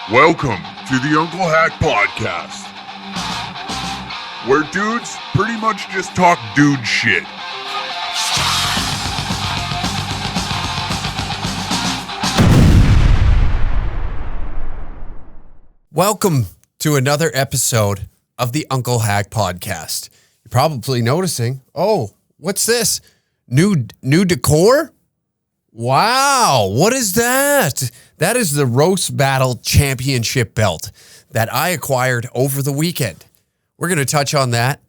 Welcome to the Uncle Hack Podcast, where dudes pretty much just talk dude shit. Welcome to another episode of the Uncle Hack Podcast. You're probably noticing, oh, what's this? New decor? Wow, what is that? That is the Roast Battle Championship belt that I acquired over the weekend. We're going to touch on that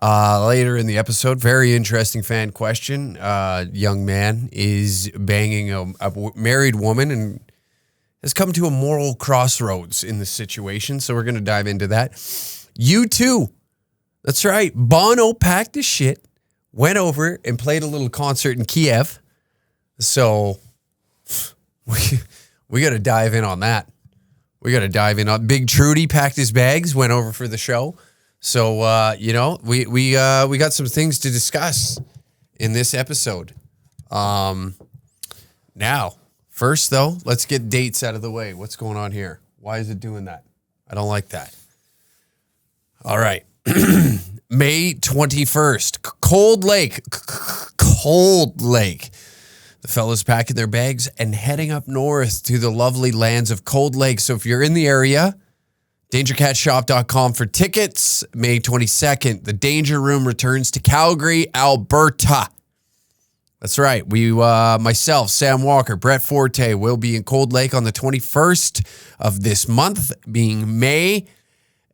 later in the episode. Very interesting fan question. Young man is banging a married woman and has come to a moral crossroads in this situation, so we're going to dive into that. U2, that's right. Bono packed his shit, went over and played a little concert in Kiev. So we got to dive in on that. We got to dive in on Big Trudy packed his bags, went over for the show. So we got some things to discuss in this episode. Now, first though, let's get dates out of the way. What's going on here? Why is it doing that? I don't like that. All right. May 21st, Cold Lake. The fellas packing their bags and heading up north to the lovely lands of Cold Lake. So if you're in the area, dangercatshop.com for tickets. May 22nd, the Danger Room returns to Calgary, Alberta. That's right. We, myself, Sam Walker, Brett Forte will be in Cold Lake on the 21st of this month, being May,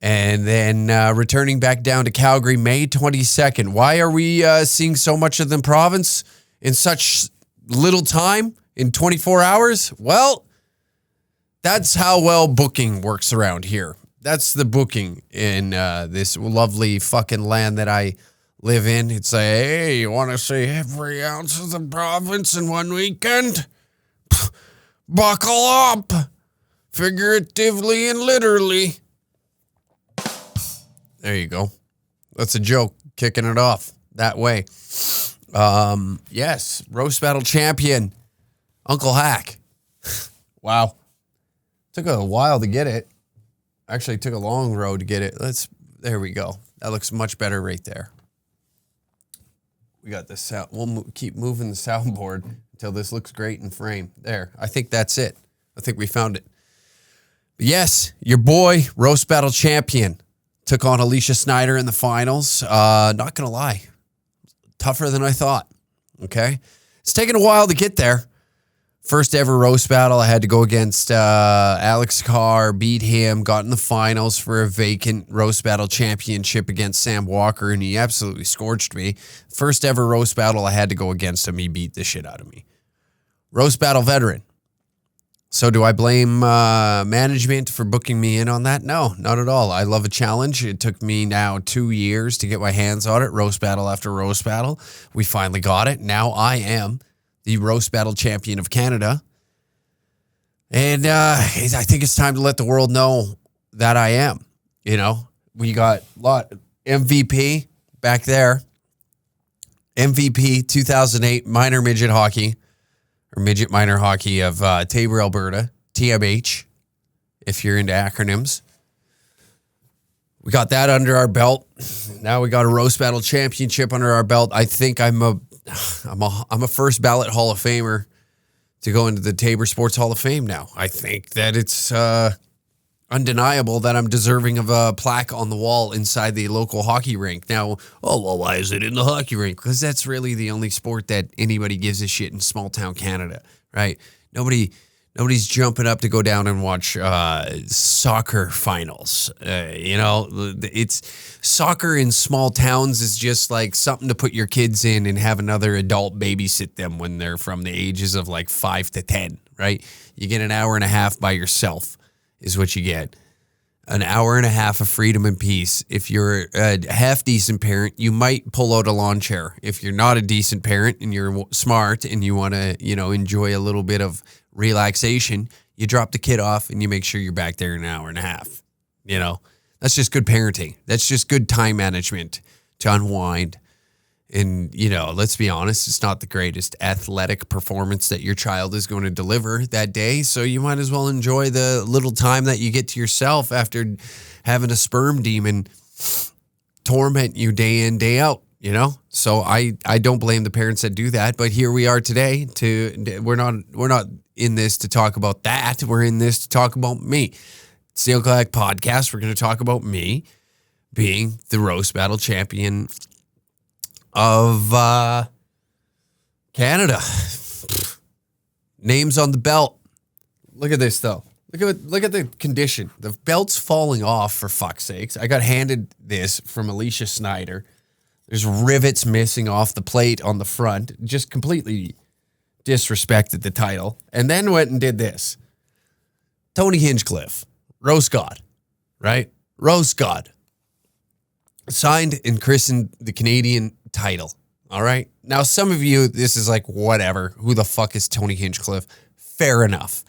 and then returning back down to Calgary, May 22nd. Why are we seeing so much of the province in such little time, in 24 hours? Well, that's how well booking works around here. That's the booking in this lovely fucking land that I live in. It's like, hey, you want to see every ounce of the province in one weekend? Buckle up, figuratively and literally. There you go. That's a joke, kicking it off that way. Yes, Roast Battle Champion, Uncle Hack. Wow. Took a while to get it. Actually, took a long road to get it. There we go. That looks much better right there. We got this sound. We'll keep moving the soundboard until this looks great in frame. There. I think that's it. I think we found it. But yes, your boy, Roast Battle Champion, took on Alicia Schneider in the finals. Not going to lie. Tougher than I thought. Okay. It's taken a while to get there. First ever roast battle. I had to go against Alex Carr, beat him, got in the finals for a vacant roast battle championship against Sam Walker, and he absolutely scorched me. First ever roast battle, I had to go against him. He beat the shit out of me. Roast battle veteran. So do I blame management for booking me in on that? No, not at all. I love a challenge. It took me now 2 years to get my hands on it. Roast battle after roast battle. We finally got it. Now I am the Roast Battle Champion of Canada. And I think it's time to let the world know that I am. You know, we got a lot. MVP back there. MVP 2008 minor midget hockey. Or midget minor hockey of Tabor, Alberta, TMH, if you're into acronyms. We got that under our belt. Now we got a Roast Battle Championship under our belt. I think I'm a first ballot Hall of Famer to go into the Tabor Sports Hall of Fame now. I think that it's undeniable that I'm deserving of a plaque on the wall inside the local hockey rink. Now, why is it in the hockey rink? Because that's really the only sport that anybody gives a shit in small town Canada, right? Nobody's jumping up to go down and watch soccer finals. It's soccer in small towns is just like something to put your kids in and have another adult babysit them when they're from the ages of like 5 to 10, right? You get an hour and a half by yourself is what you get. An hour and a half of freedom and peace. If you're a half-decent parent, you might pull out a lawn chair. If you're not a decent parent and you're smart and you want to, enjoy a little bit of relaxation, you drop the kid off and you make sure you're back there in an hour and a half. That's just good parenting. That's just good time management to unwind And, you know, let's be honest, it's not the greatest athletic performance that your child is going to deliver that day. So you might as well enjoy the little time that you get to yourself after having a sperm demon torment you day in, day out, you know? So I don't blame the parents that do that. But here we are today we're not in this to talk about that. We're in this to talk about me. It's the Uncle Hack Podcast. We're going to talk about me being the roast battle champion of Canada. Names on the belt. Look at this though. Look at the condition. The belt's falling off, for fuck's sakes. I got handed this from Schneider. There's rivets missing off the plate on the front. Just completely disrespected the title. And then went and did this. Tony Hinchcliffe, roast god, right? Roast god. Signed and christened the Canadian title. All right. Now, some of you, this is like, whatever. Who the fuck is Tony Hinchcliffe? Fair enough.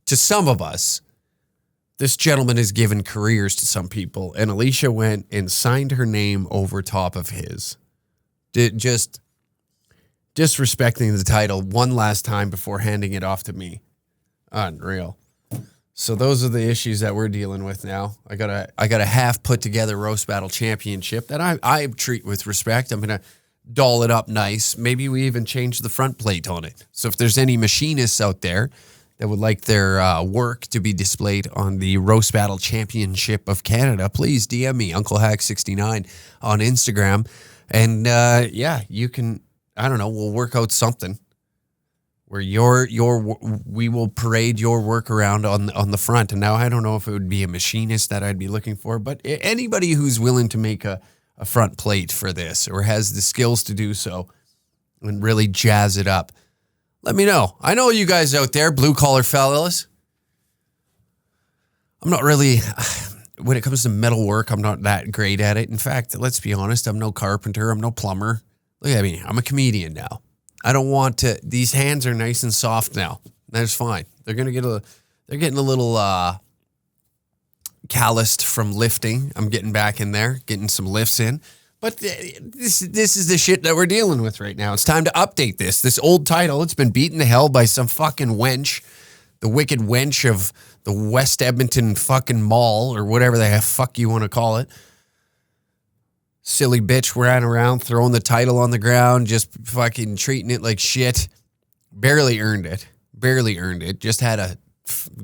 To some of us, this gentleman has given careers to some people, and Alicia went and signed her name over top of his. Just disrespecting the title one last time before handing it off to me. Unreal. So those are the issues that we're dealing with now. I got a half put together roast battle championship that I treat with respect. I'm gonna doll it up nice. Maybe we even change the front plate on it. So if there's any machinists out there that would like their work to be displayed on the roast battle championship of Canada, please DM me, Uncle Hack 69 on Instagram, and you can. I don't know. We'll work out something where we will parade your work around on the front. And now I don't know if it would be a machinist that I'd be looking for, but anybody who's willing to make a front plate for this or has the skills to do so and really jazz it up, let me know. I know you guys out there, blue collar fellas. I'm not really, when it comes to metal work, I'm not that great at it. In fact, let's be honest, I'm no carpenter, I'm no plumber. Look at me, I'm a comedian now. I don't want to. These hands are nice and soft now. That's fine. They're getting a little calloused from lifting. I'm getting back in there, getting some lifts in. But this is the shit that we're dealing with right now. It's time to update this. This old title, it's been beaten to hell by some fucking wench, the wicked wench of the West Edmonton fucking mall or whatever the fuck you want to call it. Silly bitch ran around throwing the title on the ground, just fucking treating it like shit. Barely earned it. Just had a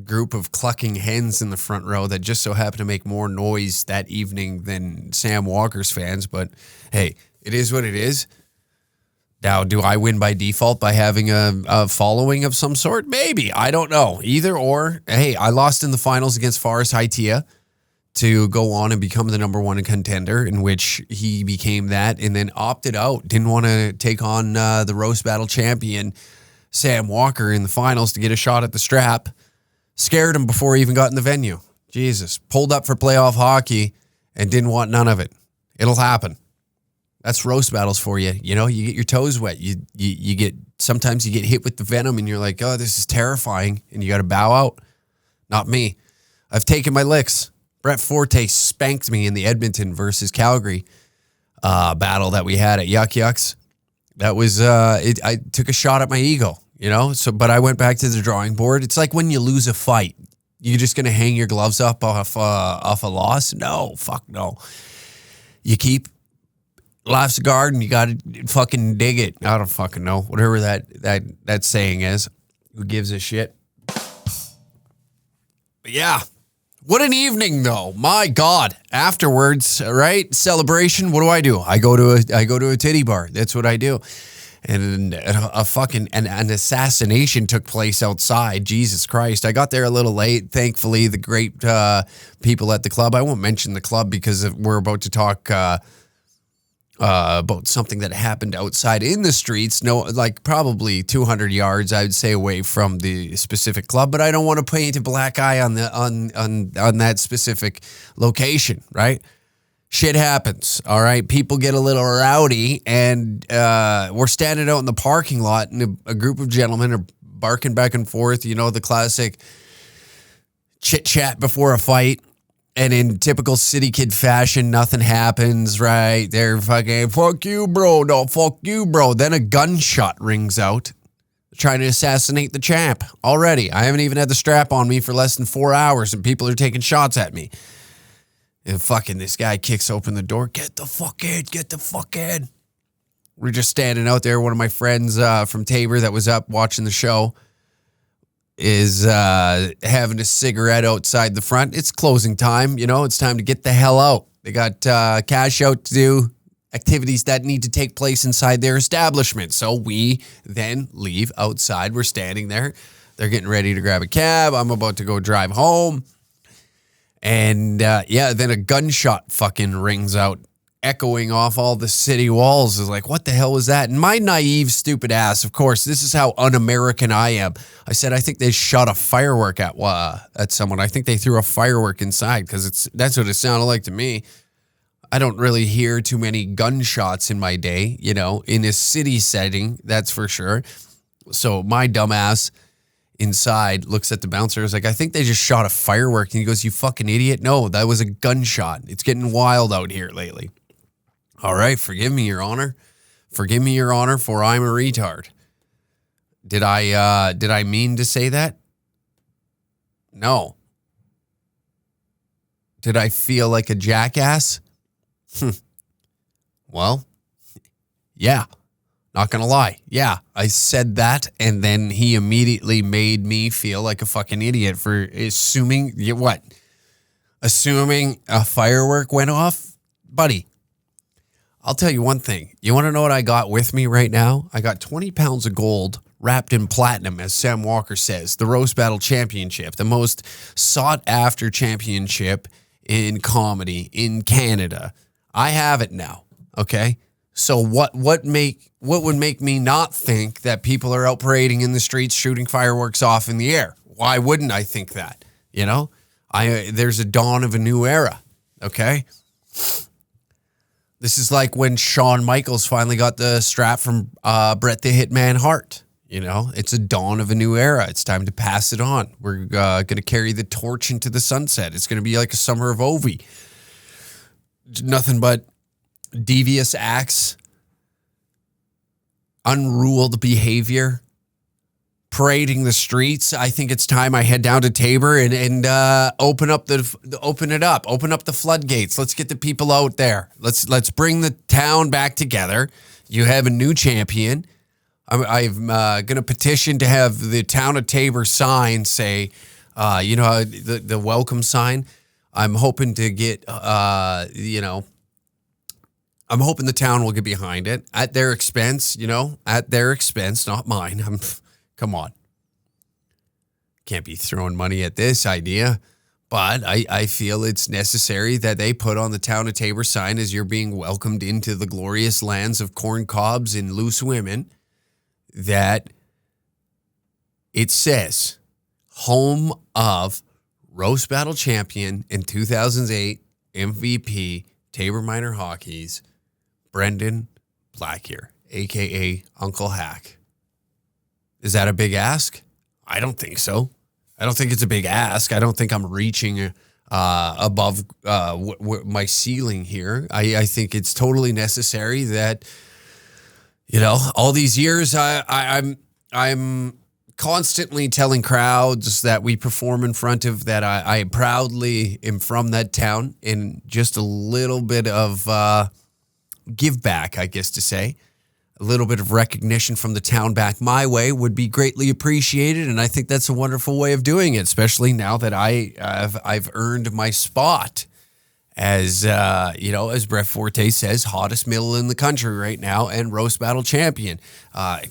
group of clucking hens in the front row that just so happened to make more noise that evening than Sam Walker's fans. But hey, it is what it is. Now, do I win by default by having a following of some sort? Maybe. I don't know. Either or. Hey, I lost in the finals against Forrest Haitia to go on and become the number one contender, in which he became that and then opted out. Didn't want to take on the roast battle champion, Sam Walker, in the finals to get a shot at the strap. Scared him before he even got in the venue. Jesus. Pulled up for playoff hockey and didn't want none of it. It'll happen. That's roast battles for you. You know, you get your toes wet. Sometimes you get hit with the venom and you're like, oh, this is terrifying. And you got to bow out. Not me. I've taken my licks. Brett Forte spanked me in the Edmonton versus Calgary battle that we had at Yuck Yucks. That was, I took a shot at my ego, you know? But I went back to the drawing board. It's like when you lose a fight, you're just going to hang your gloves up off a loss? No, fuck no. You keep life's a garden, you got to fucking dig it. I don't fucking know. Whatever that saying is. Who gives a shit? But yeah. What an evening, though. My God. Afterwards, right? Celebration. What do? I go to a titty bar. That's what I do. And an assassination took place outside. Jesus Christ. I got there a little late. Thankfully, the great people at the club. I won't mention the club because we're about to talk about something that happened outside in the streets. No, like probably 200 yards, I would say, away from the specific club. But I don't want to paint a black eye on that specific location, right? Shit happens, all right? People get a little rowdy, and we're standing out in the parking lot, and a group of gentlemen are barking back and forth, you know, the classic chit-chat before a fight. And in typical city kid fashion, nothing happens, right? They're fucking, fuck you, bro. No, fuck you, bro. Then a gunshot rings out, trying to assassinate the champ already. I haven't even had the strap on me for less than 4 hours, and people are taking shots at me. And fucking this guy kicks open the door. Get the fuck in. Get the fuck in. We're just standing out there. One of my friends from Tabor that was up watching the show is having a cigarette outside the front. It's closing time. You know, it's time to get the hell out. They got cash out to do, activities that need to take place inside their establishment. So we then leave outside. We're standing there. They're getting ready to grab a cab. I'm about to go drive home. And then a gunshot fucking rings out, echoing off all the city walls. Is like, what the hell was that? And my naive, stupid ass, of course, this is how un-American I am. I said, I think they shot a firework at someone. I think they threw a firework inside, because that's what it sounded like to me. I don't really hear too many gunshots in my day, you know, in a city setting, that's for sure. So my dumbass inside looks at the bouncer, is like, I think they just shot a firework. And he goes, you fucking idiot. No, that was a gunshot. It's getting wild out here lately. All right, forgive me, Your Honor. Forgive me, Your Honor, for I'm a retard. Did I mean to say that? No. Did I feel like a jackass? Well, yeah. Not gonna lie. Yeah, I said that, and then he immediately made me feel like a fucking idiot for assuming what? Assuming a firework went off? Buddy, I'll tell you one thing. You want to know what I got with me right now? I got 20 pounds of gold wrapped in platinum, as Sam Walker says, the Roast Battle Championship, the most sought-after championship in comedy in Canada. I have it now, okay? So what would make me not think that people are out parading in the streets shooting fireworks off in the air? Why wouldn't I think that? You know, there's a dawn of a new era, okay? This is like when Shawn Michaels finally got the strap from Bret the Hitman Hart. You know, it's a dawn of a new era. It's time to pass it on. We're going to carry the torch into the sunset. It's going to be like a summer of Ovi. Nothing but devious acts, unruled behavior, parading the streets. I think it's time I head down to Tabor and open up the floodgates. Let's get the people out there. Let's bring the town back together. You have a new champion. I'm going to petition to have the town of Tabor sign say, the welcome sign. I'm hoping to get, I'm hoping the town will get behind it at their expense, not mine. Come on. Can't be throwing money at this idea, but I feel it's necessary that they put on the town of Tabor sign as you're being welcomed into the glorious lands of corn cobs and loose women, that it says home of Roast Battle Champion in 2008 MVP Tabor Minor Hockey's Brendan Blackyer, a.k.a. Uncle Hack. Is that a big ask? I don't think so. I don't think it's a big ask. I don't think I'm reaching above my ceiling here. I think it's totally necessary that, all these years I'm constantly telling crowds that we perform in front of that I proudly am from that town, and just a little bit of give back, I guess to say. A little bit of recognition from the town back my way would be greatly appreciated, and I think that's a wonderful way of doing it, especially now that I've earned my spot as as Brett Forte says, hottest middle in the country right now and Roast Battle Champion.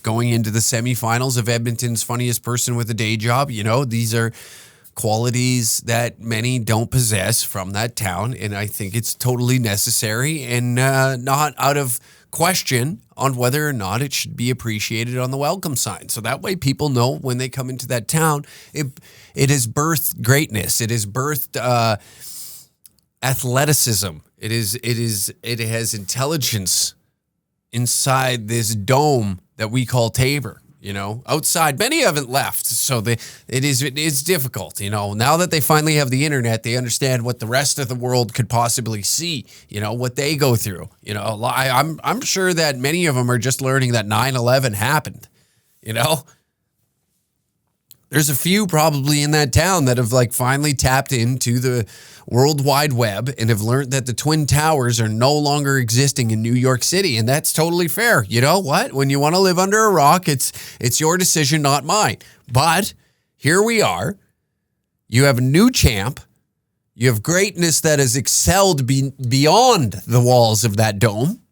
Going into the semifinals of Edmonton's Funniest Person with a Day Job, these are qualities that many don't possess from that town, and I think it's totally necessary and not out of question on whether or not it should be appreciated on the welcome sign. So that way people know when they come into that town, it has birthed greatness. It has birthed athleticism. It has intelligence inside this dome that we call Tabor. you know, outside. Many haven't left, so it is difficult, you know. Now that they finally have the internet, they understand what the rest of the world could possibly see, you know, what they go through. You know, I'm sure that many of them are just learning that 9/11 happened, you know. There's a few probably in that town that have like finally tapped into the World Wide Web and have learned that the Twin Towers are no longer existing in New York City. And that's totally fair. You know what? When you want to live under a rock, it's your decision, not mine. But here we are. You have a new champ. You have greatness that has excelled beyond the walls of that dome.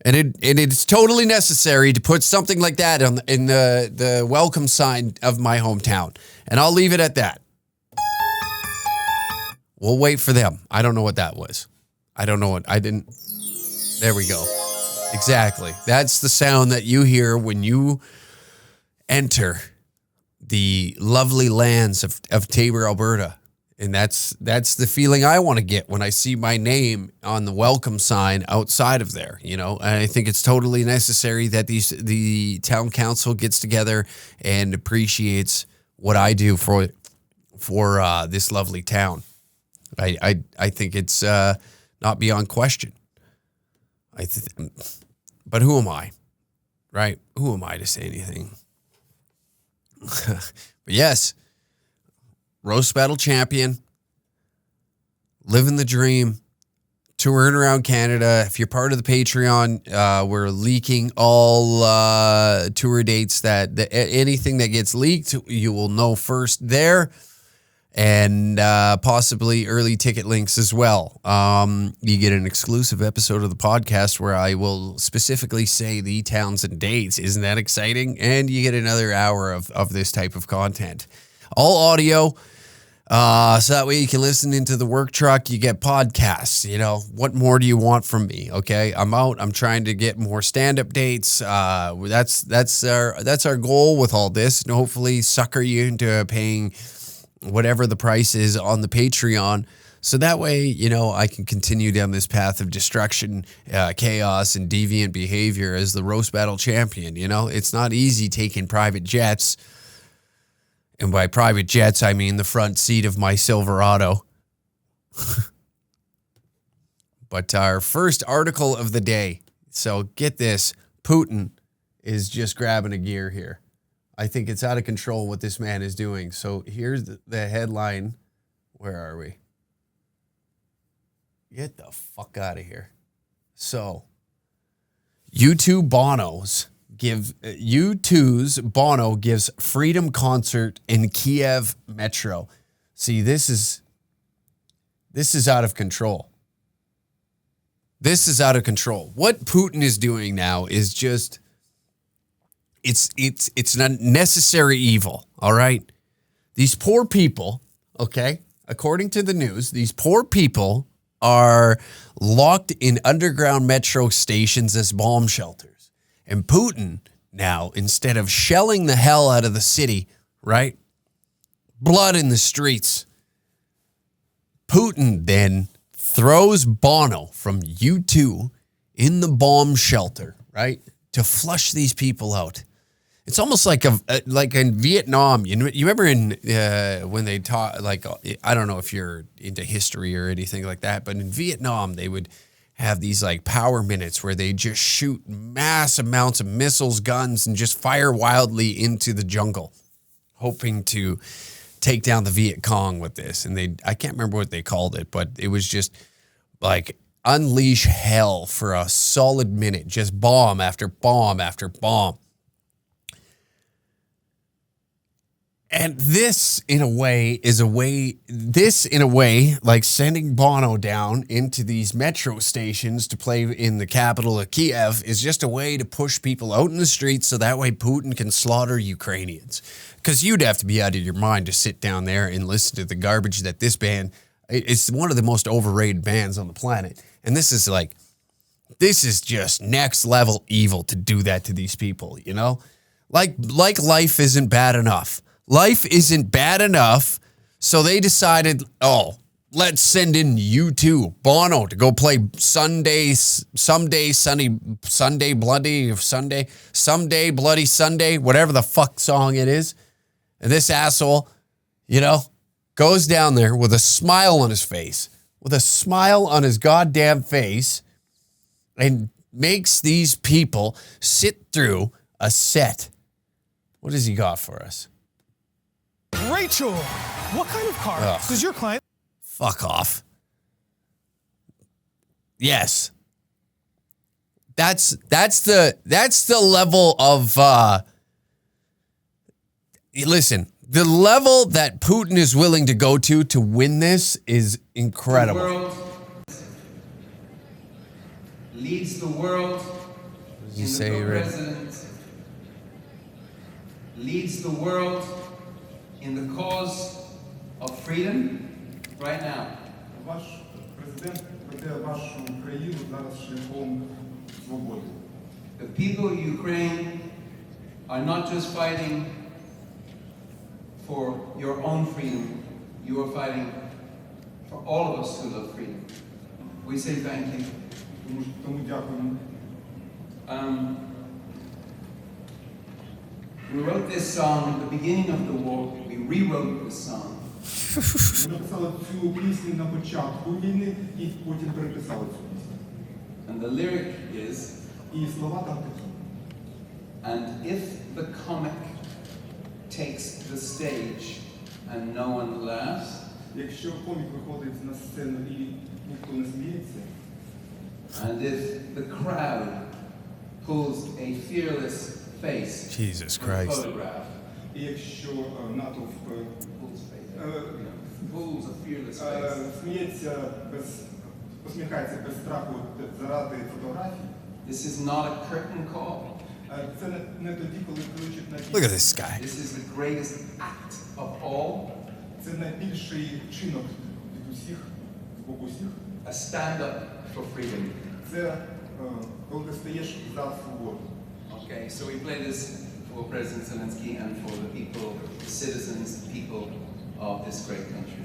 And it's totally necessary to put something like that in the welcome sign of my hometown. And I'll leave it at that. We'll wait for them. I don't know what that was. I don't know what I didn't. There we go. Exactly. That's the sound that you hear when you enter the lovely lands of Tabor, Alberta. And that's the feeling I want to get when I see my name on the welcome sign outside of there, you know. And I think it's totally necessary that the town council gets together and appreciates what I do for this lovely town. I think it's not beyond question. But who am I, right? Who am I to say anything? But yes. Roast battle champion, living the dream, touring around Canada. If you're part of the Patreon, we're leaking all tour dates that anything that gets leaked, you will know first there, and possibly early ticket links as well. You get an exclusive episode of the podcast where I will specifically say the towns and dates. Isn't that exciting? And you get another hour of this type of content. All audio, so that way you can listen into the work truck. You get podcasts. You know, what more do you want from me? Okay, I'm out. I'm trying to get more stand-up dates. That's our goal with all this, and hopefully sucker you into paying whatever the price is on the Patreon. So that way, you know, I can continue down this path of destruction, chaos, and deviant behavior as the roast battle champion. You know, it's not easy taking private jets. And by private jets, I mean the front seat of my Silverado. But our first article of the day. So get this. Putin is just grabbing a gear here. I think it's out of control what this man is doing. So here's the headline. Where are we? Get the fuck out of here. So, U2's Bono gives freedom concert in Kiev metro. See, this is out of control. This is out of control. What Putin is doing now is just it's an unnecessary evil, all right? These poor people, okay? According to the news, these poor people are locked in underground metro stations as bomb shelters. And Putin now, instead of shelling the hell out of the city, right? Blood in the streets. Putin then throws Bono from U2 in the bomb shelter, right? To flush these people out. It's almost like like in Vietnam. You remember when they taught, like, I don't know if you're into history or anything like that, but in Vietnam they would have these like power minutes where they just shoot mass amounts of missiles, guns, and just fire wildly into the jungle, hoping to take down the Viet Cong with this. And I can't remember what they called it, but it was just like unleash hell for a solid minute, just bomb after bomb after bomb. And this, in a way, like sending Bono down into these metro stations to play in the capital of Kiev, is just a way to push people out in the streets so that way Putin can slaughter Ukrainians. Because you'd have to be out of your mind to sit down there and listen to the garbage that this band, it's one of the most overrated bands on the planet. And this is just next level evil to do that to these people, you know? Like life isn't bad enough. Life isn't bad enough, so they decided, let's send in U2, Bono to go play Someday Bloody Sunday, whatever the fuck song it is. And this asshole, goes down there with a smile on his face, with a smile on his goddamn face, and makes these people sit through a set. What has he got for us? Rachel, what kind of car does your client... Fuck off. Yes. That's the level of listen, the level that Putin is willing to go to win this is incredible. The world leads the world you say, the Rick? president leads the world in the cause of freedom right now. Ваш президент веде вашу країну зараз шляхом свободи. The people of Ukraine are not just fighting for your own freedom, you are fighting for all of us who love freedom. We say thank you. Тому дякуємо. We wrote this song at the beginning of the war. We rewrote this song. Ми написали цю пісню на початку війни і потім переписали цю пісню. And the lyric is, І слова там такі. and if the comic takes the stage and no one laughs, Якщо комік виходить на сцену і ніхто не сміється, and if the crowd pulls a fearless face Jesus from a Christ. photograph, і якщо натовп pulls a fearless face, сміється, посміхається без страху заради фотографій, this is not a curtain call. це не тоді, коли кличуть на Look at this guy. This is the greatest act of all, Це найбільший чинок від усіх, з боку усіх. a stand up for freedom. Це коли ти стаєш за свободу. Okay, so we play this for President Zelensky and for the people, the citizens, the people of this great country.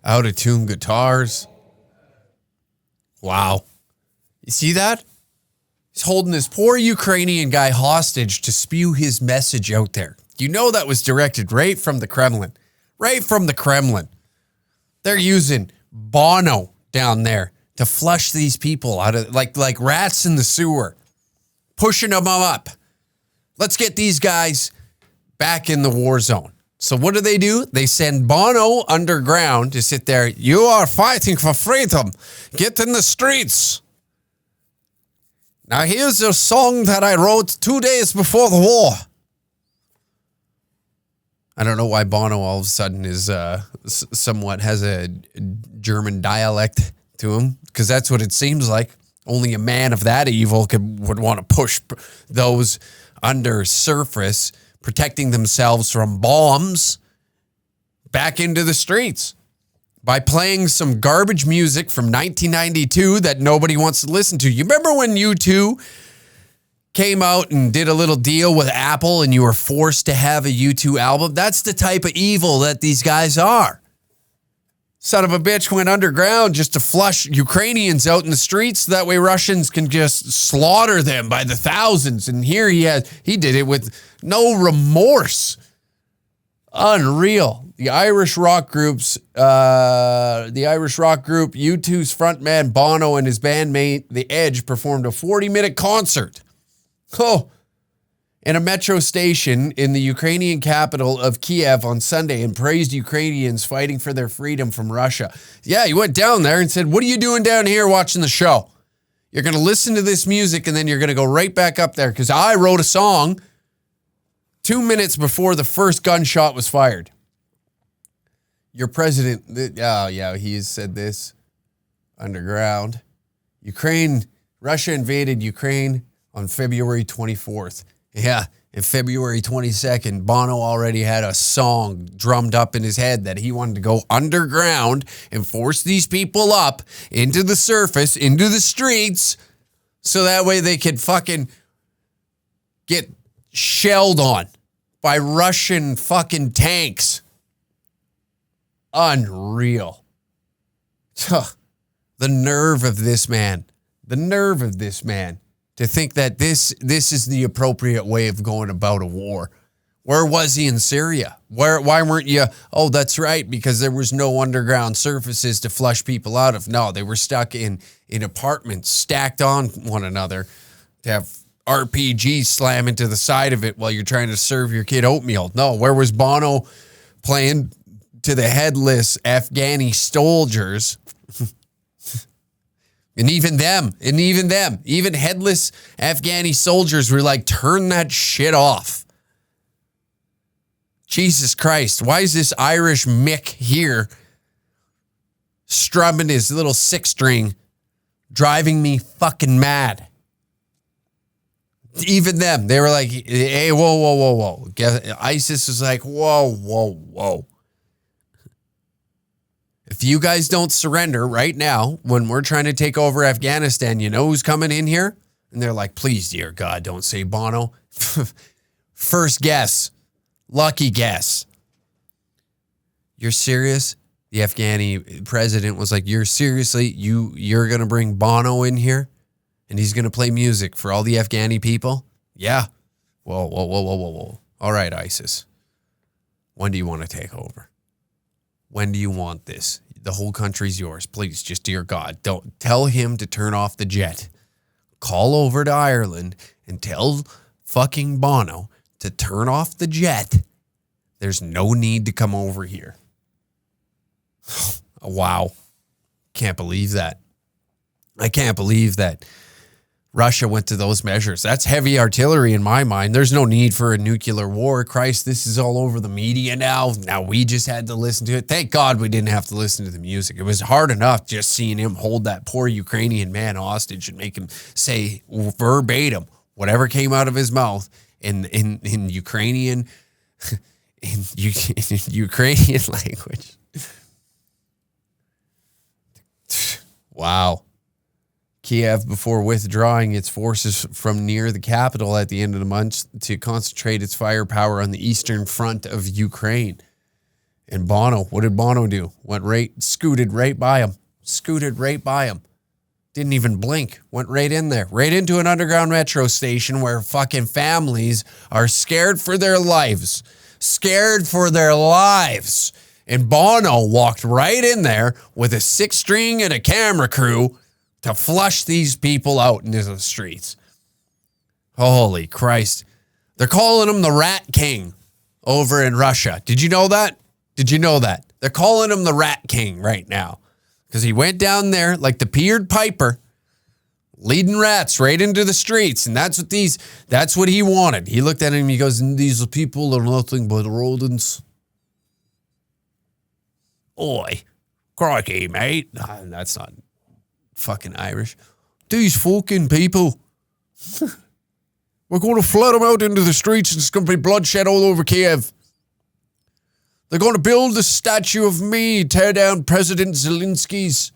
Out of tune guitars. Wow. You see that? He's holding this poor Ukrainian guy hostage to spew his message out there. You know that was directed right from the Kremlin. Right from the Kremlin. They're using Bono down there to flush these people out of like rats in the sewer. Pushing them up. Let's get these guys back in the war zone. So what do? They send Bono underground to sit there. You are fighting for freedom. Get in the streets. Now here's a song that I wrote 2 days before the war. I don't know why Bono all of a sudden is somewhat has a German dialect to him, because that's what it seems like. Only a man of that evil would want to push those under surface, protecting themselves from bombs, back into the streets by playing some garbage music from 1992 that nobody wants to listen to. You remember when U2 came out and did a little deal with Apple and you were forced to have a U2 album? That's the type of evil that these guys are. Son of a bitch went underground just to flush Ukrainians out in the streets so that way Russians can just slaughter them by the thousands. And here he did it with no remorse. Unreal. The Irish rock group U2's frontman Bono and his bandmate The Edge performed a 40-minute concert. In a metro station in the Ukrainian capital of Kiev on Sunday and praised Ukrainians fighting for their freedom from Russia. Yeah, he went down there and said, what are you doing down here watching the show? You're going to listen to this music and then you're going to go right back up there because I wrote a song 2 minutes before the first gunshot was fired. Your president, he said this underground. Russia invaded Ukraine on February 24th. Yeah, and February 22nd, Bono already had a song drummed up in his head that he wanted to go underground and force these people up into the surface, into the streets, so that way they could fucking get shelled on by Russian fucking tanks. Unreal. The nerve of this man. The nerve of this man to think that this is the appropriate way of going about a war. Where was he in Syria? Why weren't you? Oh, that's right, because there was no underground surfaces to flush people out of. No, they were stuck in apartments stacked on one another to have RPGs slam into the side of it while you're trying to serve your kid oatmeal. No, where was Bono playing to the headless Afghani soldiers? And even headless Afghani soldiers were like, turn that shit off. Jesus Christ, why is this Irish Mick here strumming his little six string, driving me fucking mad? Even them, they were like, hey, whoa. ISIS was like, whoa. If you guys don't surrender right now, when we're trying to take over Afghanistan, you know who's coming in here? And they're like, please, dear God, don't say Bono. First guess. Lucky guess. You're serious? The Afghani president was like, you're going to bring Bono in here? And he's going to play music for all the Afghani people? Yeah. Whoa. All right, ISIS. When do you want to take over? When do you want this? The whole country's yours. Please, just dear God, don't tell him to turn off the jet. Call over to Ireland and tell fucking Bono to turn off the jet. There's no need to come over here. Wow. Can't believe that. I can't believe that Russia went to those measures. That's heavy artillery in my mind. There's no need for a nuclear war. Christ, this is all over the media now. Now we just had to listen to it. Thank God we didn't have to listen to the music. It was hard enough just seeing him hold that poor Ukrainian man hostage and make him say verbatim whatever came out of his mouth in Ukrainian in Ukrainian language. Wow. Kiev, before withdrawing its forces from near the capital at the end of the month to concentrate its firepower on the eastern front of Ukraine. And Bono, what did Bono do? Scooted right by him. Didn't even blink. Went right in there. Right into an underground metro station where fucking families are scared for their lives. And Bono walked right in there with a six string and a camera crew to flush these people out into the streets. Holy Christ. They're calling him the Rat King over in Russia. Did you know that? They're calling him the Rat King right now because he went down there like the Pied Piper, leading rats right into the streets. And that's what he wanted. He looked at him and he goes, these people are nothing but rodents. Oi, crikey, mate. Nah, that's not fucking Irish. These fucking people. We're going to flood them out into the streets and it's going to be bloodshed all over Kiev. They're going to build a statue of me, tear down President Zelensky's.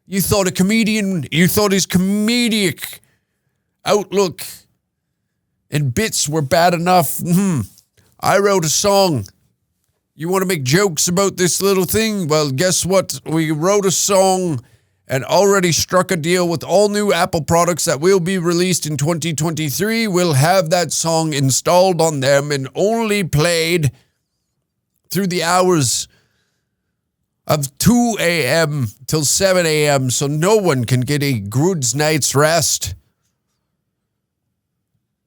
You thought his comedic outlook and bits were bad enough. I wrote a song. You want to make jokes about this little thing? Well, guess what? We wrote a song and already struck a deal with all new Apple products that will be released in 2023. We'll have that song installed on them and only played through the hours of 2 a.m. till 7 a.m. so no one can get a good night's rest.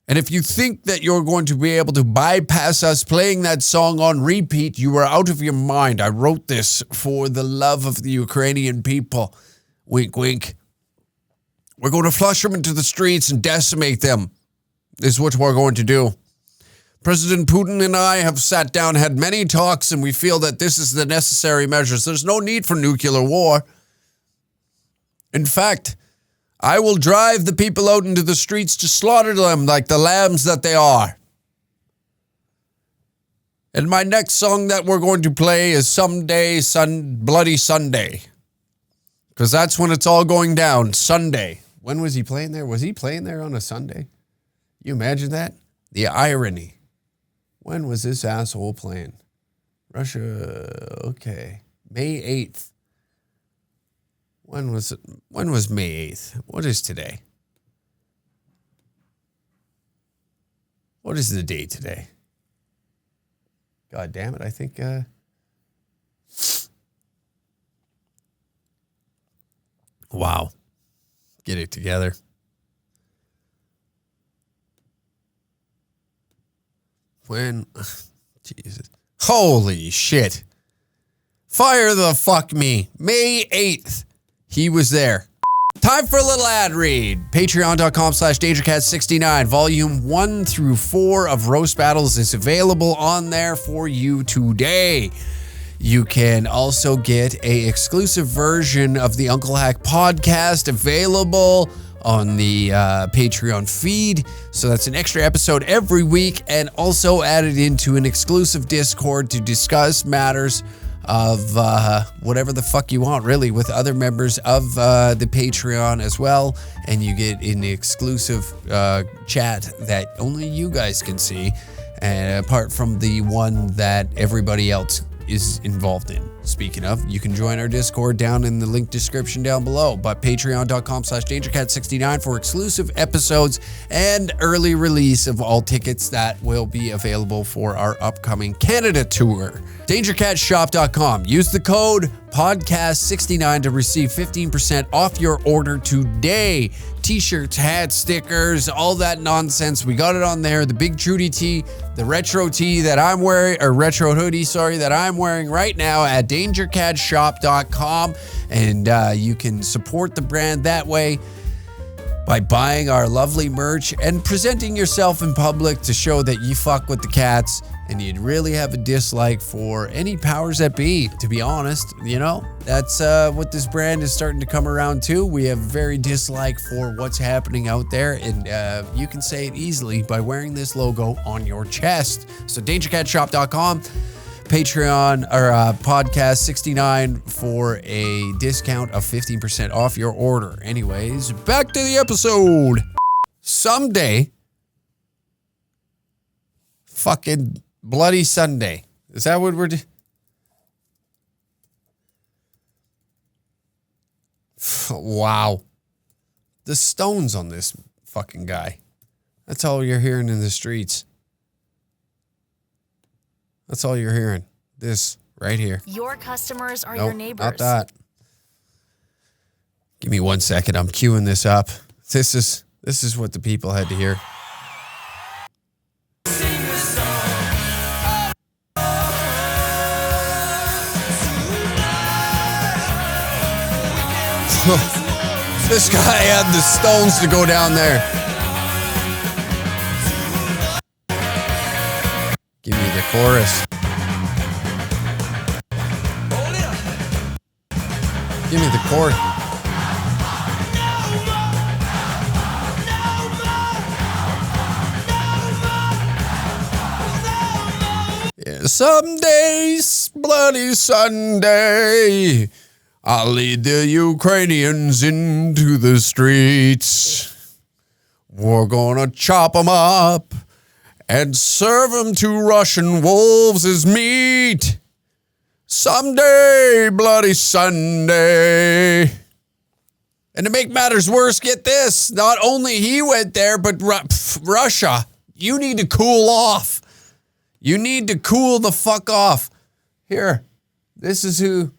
And if you think that you're going to be able to bypass us playing that song on repeat, you are out of your mind. I wrote this for the love of the Ukrainian people. Wink, wink. We're going to flush them into the streets and decimate them. This is what we're going to do. President Putin and I have sat down, had many talks, and we feel that this is the necessary measures. There's no need for nuclear war. In fact, I will drive the people out into the streets to slaughter them like the lambs that they are. And my next song that we're going to play is Bloody Sunday. Because that's when it's all going down, Sunday. When was he playing there? Was he playing there on a Sunday? You imagine that? The irony. When was this asshole playing? Russia, okay. May 8th. When was May 8th? What is today? What is the date today? God damn it, I think... Wow. Get it together. When... Jesus. Holy shit. Fire the fuck me. May 8th. He was there. Time for a little ad read. Patreon.com/DangerCat69. Volume 1 through 4 of Roast Battles is available on there for you today. You can also get a exclusive version of the Uncle Hack podcast available on the Patreon feed. So that's an extra episode every week, and also added into an exclusive Discord to discuss matters of whatever the fuck you want, really, with other members of the Patreon as well. And you get an exclusive chat that only you guys can see, apart from the one that everybody else is involved in. Speaking of, you can join our Discord down in the link description down below, but patreon.com/DangerCat69 for exclusive episodes and early release of all tickets that will be available for our upcoming Canada tour. DangerCatShop.com. Use the code podcast69 to receive 15% off your order today. T-shirts, hats, stickers, all that nonsense. We got it on there. The Big Trudy tee, the retro tee that I'm wearing, or retro hoodie, sorry, that I'm wearing right now at DangerCatShop.com. And you can support the brand that way by buying our lovely merch and presenting yourself in public to show that you fuck with the cats and you'd really have a dislike for any powers that be, to be honest. You know, that's what this brand is starting to come around to. We have very dislike for what's happening out there, and you can say it easily by wearing this logo on your chest. So DangerCatShop.com, Patreon, or podcast 69 for a discount of 15% off your order. Anyways, back to the episode. Someday, fucking Bloody Sunday. Is that what we're doing? Wow. The stones on this fucking guy. That's all you're hearing in the streets. That's all you're hearing. This right here. Your customers are your neighbors. Not that. Give me 1 second. I'm queuing this up. This is what the people had to hear. This guy had the stones to go down there. Give me the chorus. Give me the chord. Yeah, someday, Bloody Sunday, I'll lead the Ukrainians into the streets. We're gonna chop them up and serve them to Russian wolves as meat. Someday, Bloody Sunday. And to make matters worse, get this. Not only he went there, but Russia. You need to cool off. You need to cool the fuck off. Here, this is who...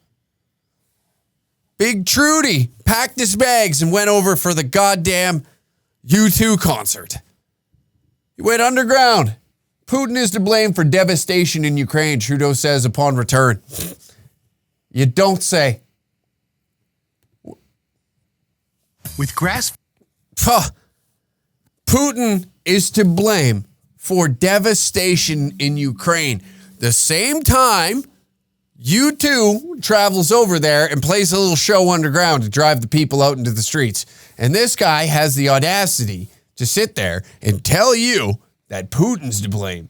Big Trudy packed his bags and went over for the goddamn U2 concert. He went underground. Putin is to blame for devastation in Ukraine, Trudeau says upon return. You don't say. With grass... Putin is to blame for devastation in Ukraine. The same time... U2 travels over there and plays a little show underground to drive the people out into the streets. And this guy has the audacity to sit there and tell you that Putin's to blame.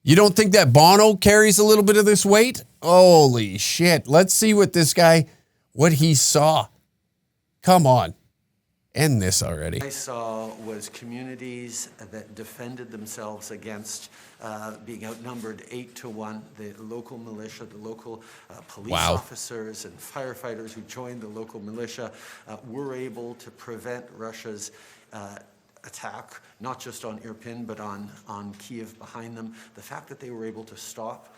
You don't think that Bono carries a little bit of this weight? Holy shit. Let's see what this guy, what he saw. Come on. End this already. I saw was communities that defended themselves against being outnumbered 8-1. The local militia, the local police officers and firefighters who joined the local militia were able to prevent Russia's attack, not just on Irpin, but on Kiev behind them. The fact that they were able to stop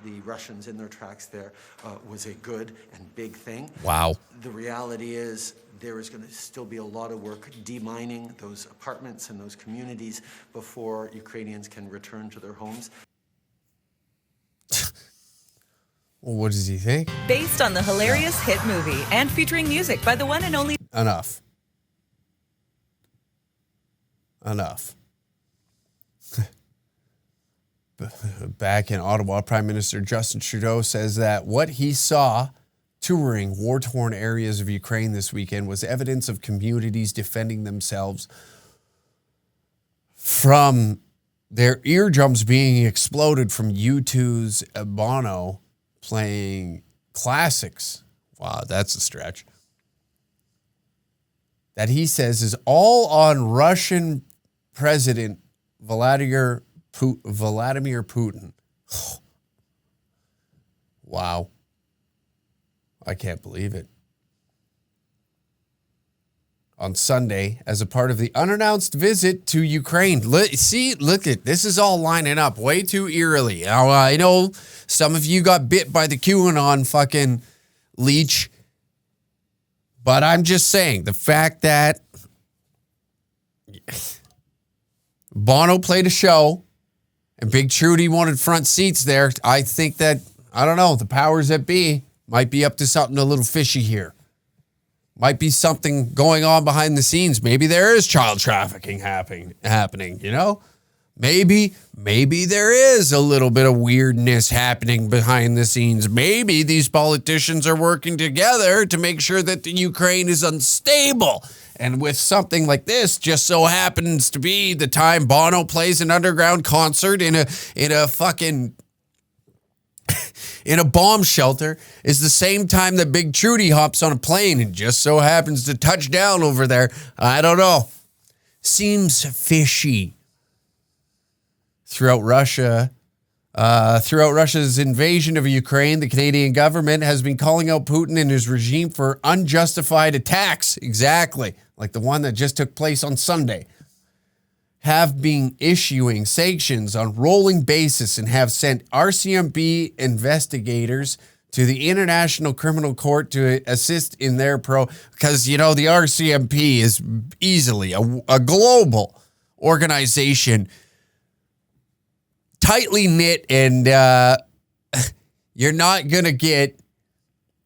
the Russians in their tracks there was a good and big thing. Wow. The reality is there is going to still be a lot of work demining those apartments and those communities before Ukrainians can return to their homes. Well, what does he think? Based on the hilarious hit movie and featuring music by the one and only... Enough. Back in Ottawa, Prime Minister Justin Trudeau says that what he saw touring war-torn areas of Ukraine this weekend was evidence of communities defending themselves from their eardrums being exploded from U2's Bono playing classics. Wow, that's a stretch. That he says is all on Russian President Vladimir Putin. Wow. I can't believe it. On Sunday, as a part of the unannounced visit to Ukraine. Look at this is all lining up way too eerily. Now, I know some of you got bit by the QAnon fucking leech, but I'm just saying the fact that Bono played a show and Big Trudy wanted front seats there. I think that, I don't know, the powers that be might be up to something a little fishy here. Might be something going on behind the scenes. Maybe there is child trafficking happening, you know? Maybe there is a little bit of weirdness happening behind the scenes. Maybe these politicians are working together to make sure that the Ukraine is unstable. And with something like this, just so happens to be the time Bono plays an underground concert in a fucking... in a bomb shelter is the same time that Big Trudy hops on a plane and just so happens to touch down over there. I don't know. Seems fishy. Throughout Russia's invasion of Ukraine, the Canadian government has been calling out Putin and his regime for unjustified attacks. Exactly. Like the one that just took place on Sunday. Have been issuing sanctions on rolling basis and have sent RCMP investigators to the International Criminal Court to assist in their because, you know, the RCMP is easily a global organization, tightly knit, and you're not going to get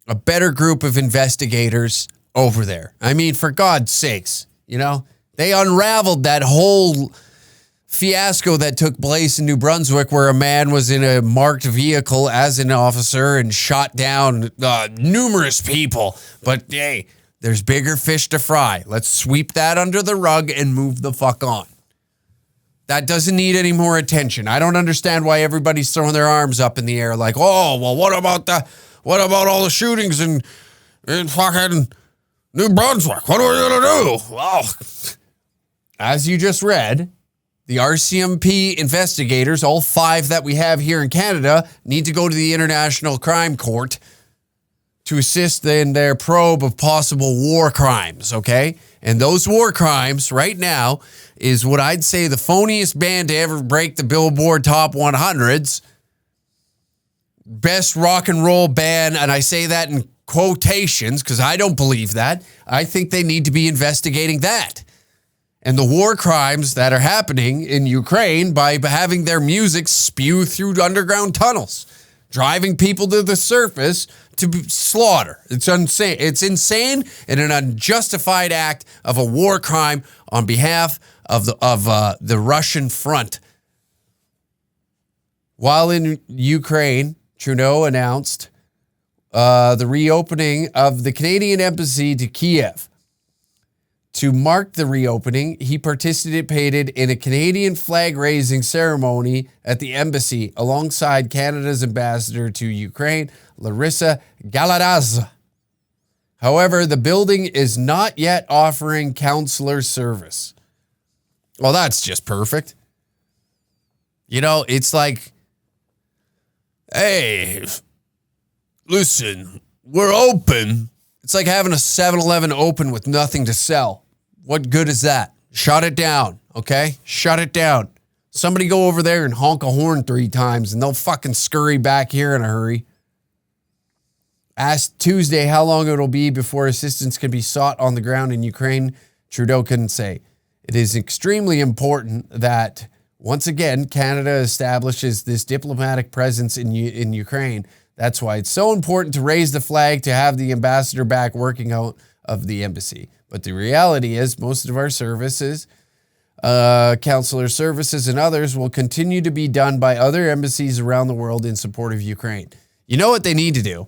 a better group of investigators over there. I mean, for God's sakes, you know? They unraveled that whole fiasco that took place in New Brunswick where a man was in a marked vehicle as an officer and shot down numerous people. But hey, there's bigger fish to fry. Let's sweep that under the rug and move the fuck on. That doesn't need any more attention. I don't understand why everybody's throwing their arms up in the air like, oh, well, what about all the shootings in fucking New Brunswick? What are we going to do? Well, as you just read, the RCMP investigators, all 5 that we have here in Canada, need to go to the International Crime Court to assist in their probe of possible war crimes, okay? And those war crimes right now is what I'd say the phoniest band to ever break the Billboard Top 100s. Best rock and roll band, and I say that in quotations because I don't believe that. I think they need to be investigating that. And the war crimes that are happening in Ukraine by having their music spew through underground tunnels, driving people to the surface to slaughter. It's insane. It's insane and an unjustified act of a war crime on behalf of the Russian front. While in Ukraine, Trudeau announced the reopening of the Canadian embassy to Kiev. To mark the reopening, he participated in a Canadian flag-raising ceremony at the embassy alongside Canada's ambassador to Ukraine, Larissa Galadaz. However, the building is not yet offering counselor service. Well, that's just perfect. You know, it's like, hey, listen, we're open. It's like having a 7-Eleven open with nothing to sell. What good is that? Shut it down, okay? Shut it down. Somebody go over there and honk a horn 3 times and they'll fucking scurry back here in a hurry. Asked Tuesday how long it'll be before assistance can be sought on the ground in Ukraine, Trudeau couldn't say. It is extremely important that, once again, Canada establishes this diplomatic presence in Ukraine. That's why it's so important to raise the flag, to have the ambassador back working out of the embassy. But the reality is most of our services, counselor services and others, will continue to be done by other embassies around the world in support of Ukraine. You know what they need to do?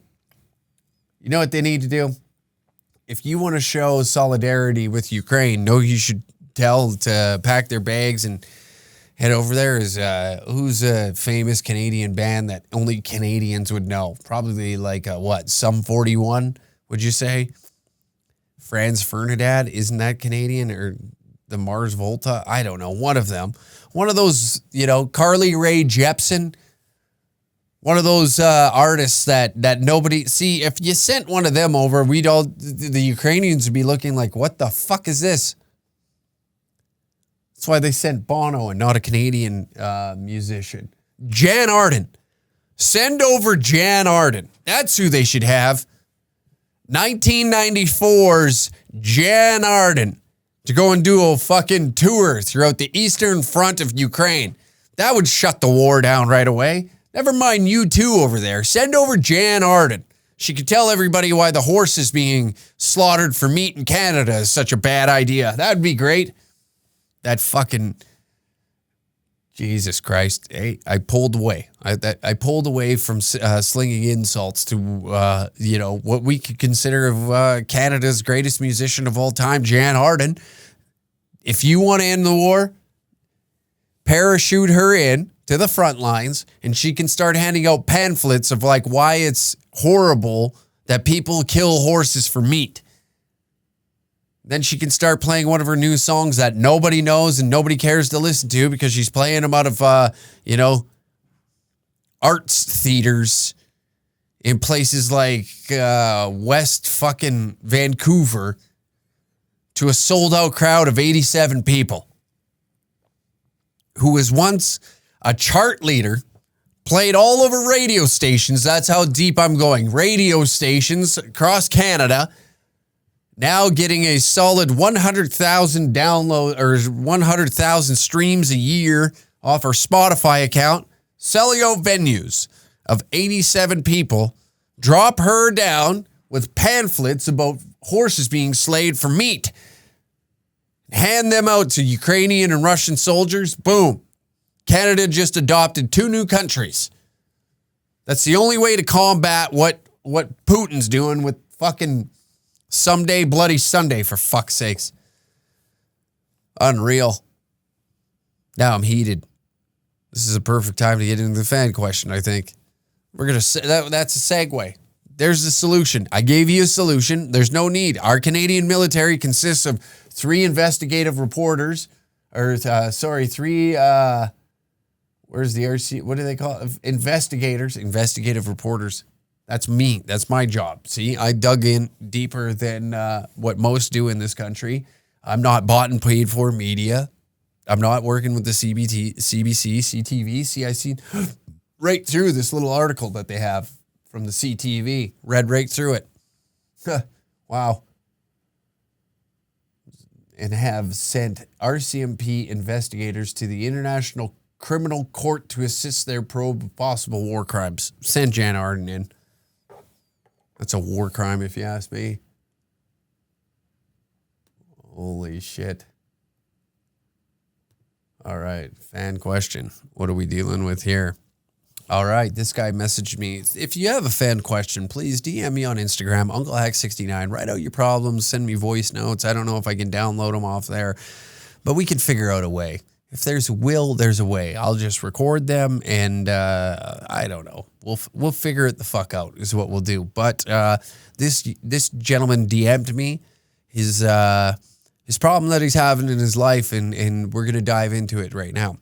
You know what they need to do? If you want to show solidarity with Ukraine, you should tell to pack their bags and head over there. Who's a famous Canadian band that only Canadians would know? Probably like Sum 41, would you say? Franz Ferdinand, isn't that Canadian? Or the Mars Volta? I don't know. One of them. One of those, Carly Rae Jepsen. One of those artists that nobody... See, if you sent one of them over, the Ukrainians would be looking like, what the fuck is this? That's why they sent Bono and not a Canadian musician. Jan Arden. Send over Jan Arden. That's who they should have. 1994's Jan Arden to go and do a fucking tour throughout the eastern front of Ukraine. That would shut the war down right away. Never mind you two over there. Send over Jan Arden. She could tell everybody why the horses being slaughtered for meat in Canada is such a bad idea. That'd be great. That fucking... Jesus Christ. Hey, I pulled away. I pulled away from slinging insults to, what we could consider of Canada's greatest musician of all time, Jan Arden. If you want to end the war, parachute her in to the front lines, and she can start handing out pamphlets of why it's horrible that people kill horses for meat. Then she can start playing one of her new songs that nobody knows and nobody cares to listen to because she's playing them out of, arts theaters in places like West fucking Vancouver to a sold-out crowd of 87 people. Who was once a chart leader, played all over radio stations. That's how deep I'm going. Radio stations across Canada. Now getting a solid 100,000 download or 100,000 streams a year off her Spotify account. Selling out venues of 87 people. Drop her down with pamphlets about horses being slayed for meat. Hand them out to Ukrainian and Russian soldiers. Boom. Canada just adopted 2 new countries. That's the only way to combat what Putin's doing with fucking someday bloody Sunday, for fuck's sakes. Unreal. Now I'm heated. This is a perfect time to get into the fan question, I think. We're going to... That's a segue. There's the solution. I gave you a solution. There's no need. Our Canadian military consists of 3 investigative reporters. Or, 3... where's the RC? What do they call it? Investigators. Investigative reporters. That's me. That's my job. See, I dug in deeper than what most do in this country. I'm not bought and paid for media. I'm not working with the CBC, CTV. See, I see right through this little article that they have from the CTV. Read right through it. Wow. And have sent RCMP investigators to the International Criminal Court to assist their probe of possible war crimes. Send Jan Arden in. That's a war crime, if you ask me. Holy shit. All right, fan question. What are we dealing with here? All right, this guy messaged me. If you have a fan question, please DM me on Instagram, UncleHack69. Write out your problems, send me voice notes. I don't know if I can download them off there, but we can figure out a way. if there's a will, there's a way. I'll just record them, and I don't know. We'll figure it the fuck out is what we'll do. But this gentleman DM'd me his problem that he's having in his life, and we're gonna dive into it right now.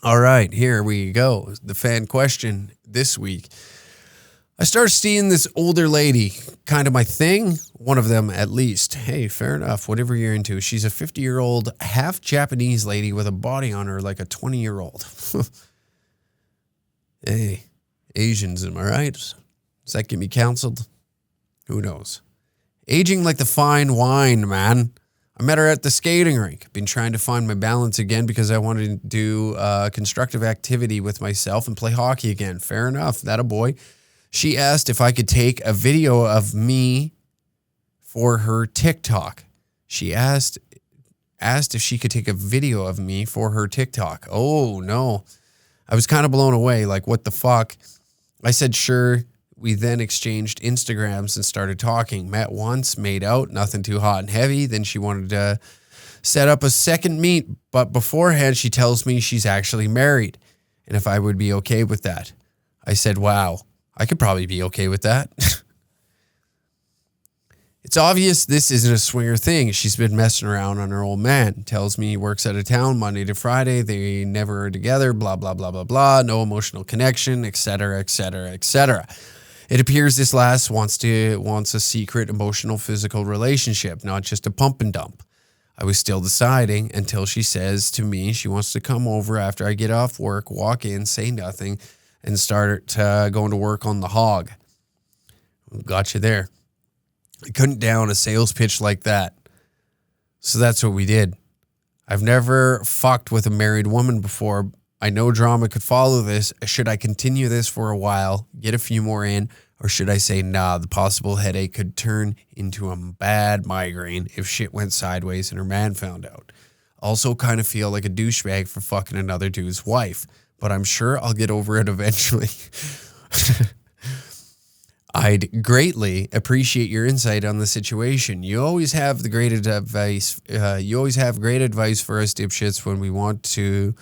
All right, here we go. The fan question this week. I started seeing this older lady, kind of my thing, one of them at least. Hey, fair enough, whatever you're into. She's a 50-year-old, half Japanese lady with a body on her like a 20-year-old. Hey, Asians, am I right? Does that get me counseled? Who knows? Aging like the fine wine, man. I met her at the skating rink. Been trying to find my balance again because I wanted to do constructive activity with myself and play hockey again. Fair enough, that a boy. She asked if I could take a video of me for her TikTok. She asked if she could take a video of me for her TikTok. Oh, no. I was kind of blown away. Like, what the fuck? I said, sure. We then exchanged Instagrams and started talking. Met once, made out, nothing too hot and heavy. Then she wanted to set up a second meet. But beforehand, she tells me she's actually married and if I would be okay with that. I said, wow. I could probably be okay with that. It's obvious this isn't a swinger thing. She's been messing around on her old man. Tells me he works out of town Monday to Friday. They never are together, blah, blah, blah, blah, blah. No emotional connection, etc., etc., etc. It appears this lass wants a secret, emotional, physical relationship, not just a pump and dump. I was still deciding until she says to me she wants to come over after I get off work, walk in, say nothing, and start going to work on the hog. Got you there. I couldn't down a sales pitch like that. So that's what we did. I've never fucked with a married woman before. I know drama could follow this. Should I continue this for a while, get a few more in, or should I say, nah, the possible headache could turn into a bad migraine if shit went sideways and her man found out. Also kind of feel like a douchebag for fucking another dude's wife. But I'm sure I'll get over it eventually. I'd greatly appreciate your insight on the situation. You always have the great advice. You always have great advice for us dipshits when we want to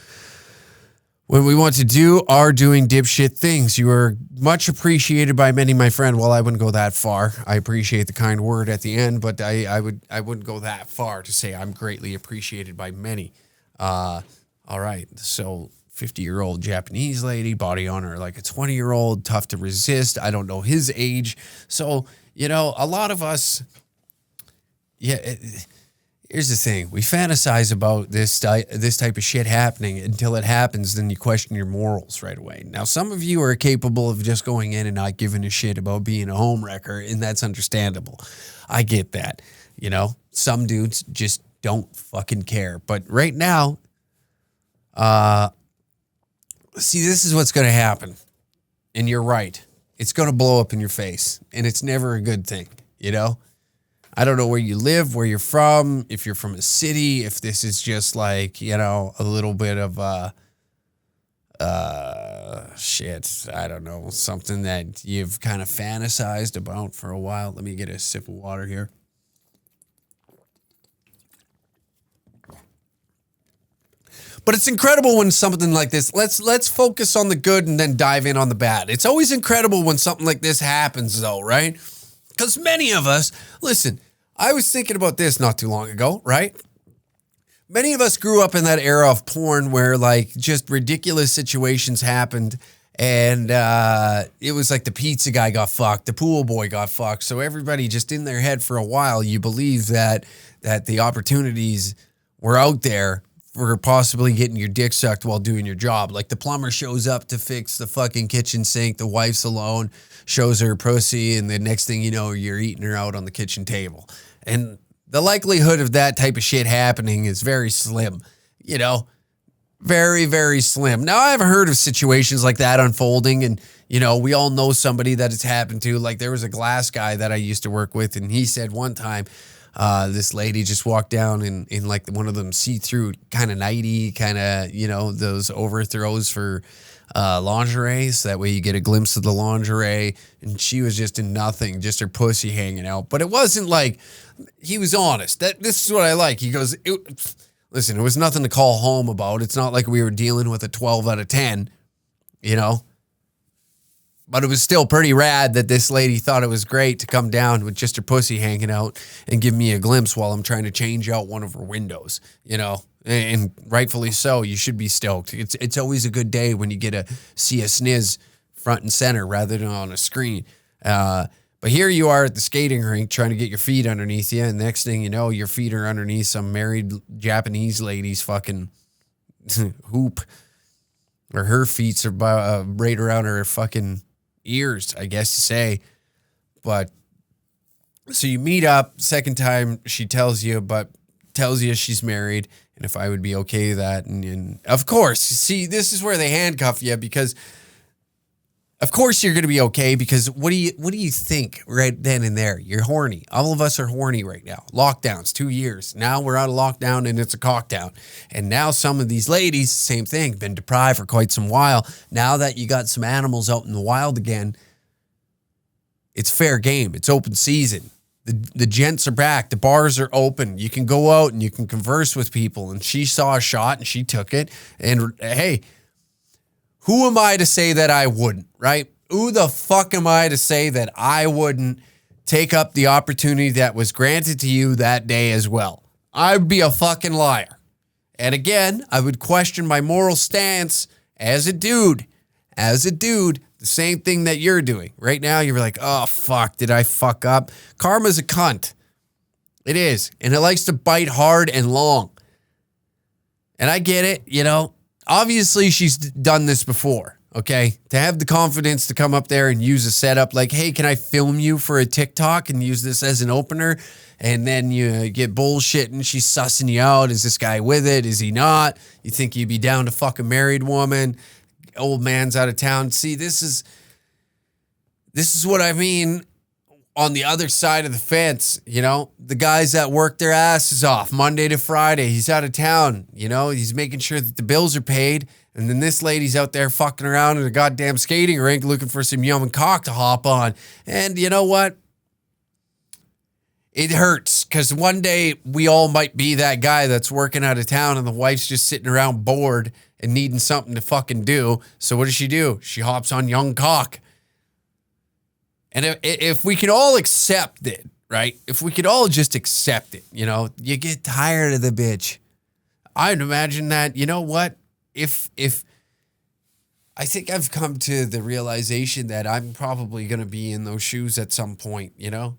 do our doing dipshit things. You are much appreciated by many, my friend. Well, I wouldn't go that far. I appreciate the kind word at the end, but I wouldn't go that far to say I'm greatly appreciated by many. All right, so 50-year-old Japanese lady, body on her like a 20-year-old, tough to resist. I don't know his age. So, a lot of us, here's the thing. We fantasize about this type of shit happening until it happens, then you question your morals right away. Now, some of you are capable of just going in and not giving a shit about being a homewrecker, and that's understandable. I get that. Some dudes just don't fucking care. But right now, see, this is what's going to happen. And you're right. It's going to blow up in your face. And it's never a good thing, I don't know where you live, where you're from, if you're from a city, if this is just like, a little bit of, shit, I don't know, something that you've kind of fantasized about for a while. Let me get a sip of water here. But it's incredible when something like this, let's focus on the good and then dive in on the bad. It's always incredible when something like this happens though, right? Because many of us, listen, I was thinking about this not too long ago, right? Many of us grew up in that era of porn where like just ridiculous situations happened and it was like the pizza guy got fucked, the pool boy got fucked. So everybody just in their head for a while, you believe that the opportunities were out there for possibly getting your dick sucked while doing your job. Like the plumber shows up to fix the fucking kitchen sink, the wife's alone, shows her pussy, and the next thing you know, you're eating her out on the kitchen table. And the likelihood of that type of shit happening is very slim, very, very slim. Now, I've heard of situations like that unfolding, and, we all know somebody that it's happened to. Like there was a glass guy that I used to work with, and he said one time, this lady just walked down in like one of them see-through kind of nighty, kind of, those overthrows for lingerie. So that way you get a glimpse of the lingerie. And she was just in nothing, just her pussy hanging out. But it wasn't like, he was honest. This is what I like. He goes, Listen, it was nothing to call home about. It's not like we were dealing with a 12 out of 10, you know? But it was still pretty rad that this lady thought it was great to come down with just her pussy hanging out and give me a glimpse while I'm trying to change out one of her windows, you know? And rightfully so, you should be stoked. It's always a good day when you get to see a sniz front and center rather than on a screen. But here you are at the skating rink trying to get your feet underneath you, and next thing you know, your feet are underneath some married Japanese lady's fucking hoop. Or her feet are right around her fucking ears, I guess you say. But so you meet up, second time she tells you she's married and if I would be okay with that. And of course, see, this is where they handcuff you because of course you're going to be okay because what do you think right then and there? You're horny. All of us are horny right now. Lockdowns, 2 years. Now we're out of lockdown and it's a cockdown. And now some of these ladies, same thing, been deprived for quite some while. Now that you got some animals out in the wild again, it's fair game. It's open season. The gents are back. The bars are open. You can go out and you can converse with people. And she saw a shot and she took it. And hey, who am I to say that I wouldn't, right? Who the fuck am I to say that I wouldn't take up the opportunity that was granted to you that day as well? I'd be a fucking liar. And again, I would question my moral stance as a dude. The same thing that you're doing. Right now, you're like, oh, fuck, did I fuck up? Karma's a cunt. It is. And it likes to bite hard and long. And I get it, you know. Obviously, she's done this before, okay? To have the confidence to come up there and use a setup like, hey, can I film you for a TikTok and use this as an opener? And then you get bullshitting. She's sussing you out. Is this guy with it? Is he not? You think you'd be down to fuck a married woman? Old man's out of town. See, this is what I mean on the other side of the fence, you know? The guys that work their asses off Monday to Friday. He's out of town, you know? He's making sure that the bills are paid. And then this lady's out there fucking around in a goddamn skating rink looking for some yum and cock to hop on. And you know what? It hurts because one day we all might be that guy that's working out of town and the wife's just sitting around bored and needing something to fucking do. So what does she do? She hops on young cock. And if we could all accept it, right? If we could all just accept it, you know, you get tired of the bitch. I'd imagine that, you know what? If I think I've come to the realization that I'm probably going to be in those shoes at some point, you know,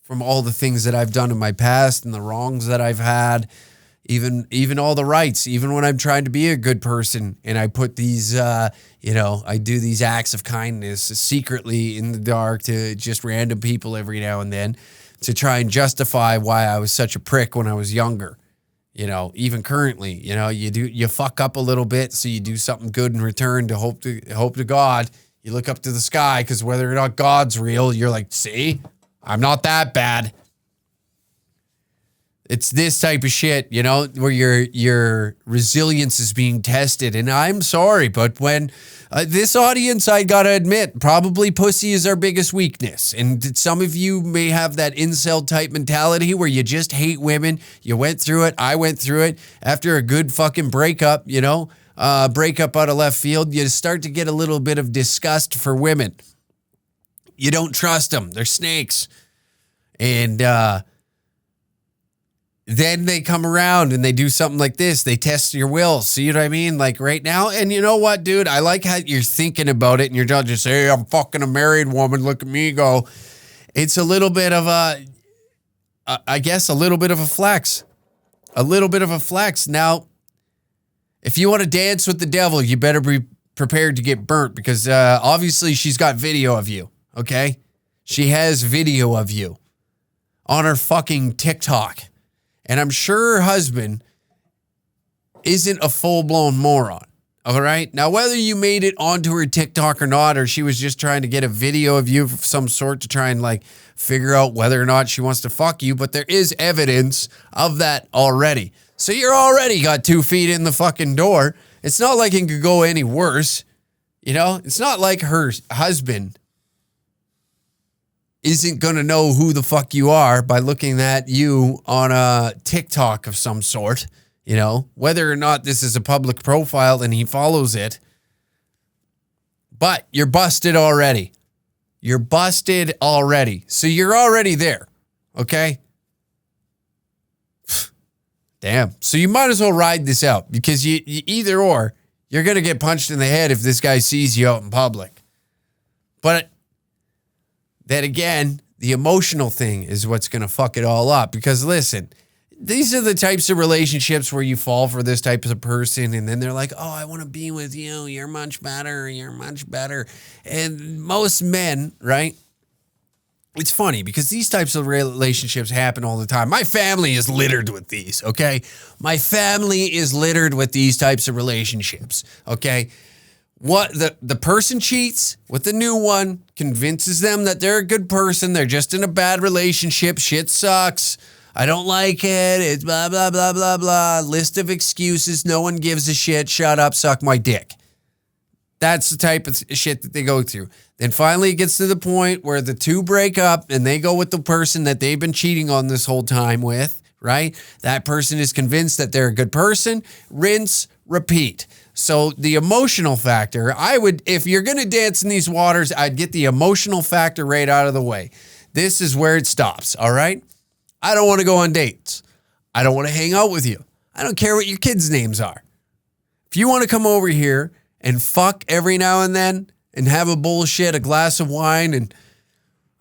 from all the things that I've done in my past and the wrongs that I've had, even all the rights, even when I'm trying to be a good person and I put these, you know, I do these acts of kindness secretly in the dark to just random people every now and then to try and justify why I was such a prick when I was younger. You know, even currently, you know, you fuck up a little bit, so you do something good in return to hope to God. You look up to the sky because whether or not God's real, you're like, see, I'm not that bad. It's this type of shit, you know, where your resilience is being tested. And I'm sorry, but when this audience, I gotta admit, probably pussy is our biggest weakness. And some of you may have that incel type mentality where you just hate women. You went through it. I went through it. After a good fucking breakup, you know, breakup out of left field, you start to get a little bit of disgust for women. You don't trust them. They're snakes. And, then they come around and they do something like this. They test your will. See what I mean? Like right now. And you know what, dude? I like how you're thinking about it and you're not just, hey, I'm fucking a married woman. Look at me go. It's a little bit of I guess a little bit of a flex. A little bit of a flex. Now, if you want to dance with the devil, you better be prepared to get burnt because obviously she's got video of you. Okay? She has video of you on her fucking TikTok. And I'm sure her husband isn't a full-blown moron, all right? Now, whether you made it onto her TikTok or not, or she was just trying to get a video of you of some sort to try and, like, figure out whether or not she wants to fuck you, but there is evidence of that already. So you're already got 2 feet in the fucking door. It's not like it could go any worse, you know? It's not like her husband isn't going to know who the fuck you are by looking at you on a TikTok of some sort. You know, whether or not this is a public profile and he follows it. But you're busted already. You're busted already. So you're already there. Okay? Damn. So you might as well ride this out because you either or, you're going to get punched in the head if this guy sees you out in public. But then again, the emotional thing is what's going to fuck it all up. Because listen, these are the types of relationships where you fall for this type of person and then they're like, oh, I want to be with you. You're much better. You're much better. And most men, right? It's funny because these types of relationships happen all the time. My family is littered with these, okay? My family is littered with these types of relationships, okay? What the person cheats with the new one, convinces them that they're a good person. They're just in a bad relationship. Shit sucks. I don't like it. It's blah, blah, blah, blah, blah. List of excuses. No one gives a shit. Shut up. Suck my dick. That's the type of shit that they go through. Then finally it gets to the point where the two break up and they go with the person that they've been cheating on this whole time with, right? That person is convinced that they're a good person. Rinse, repeat. So the emotional factor, if you're going to dance in these waters, I'd get the emotional factor right out of the way. This is where it stops, all right? I don't want to go on dates. I don't want to hang out with you. I don't care what your kids' names are. If you want to come over here and fuck every now and then and have a bullshit, a glass of wine, and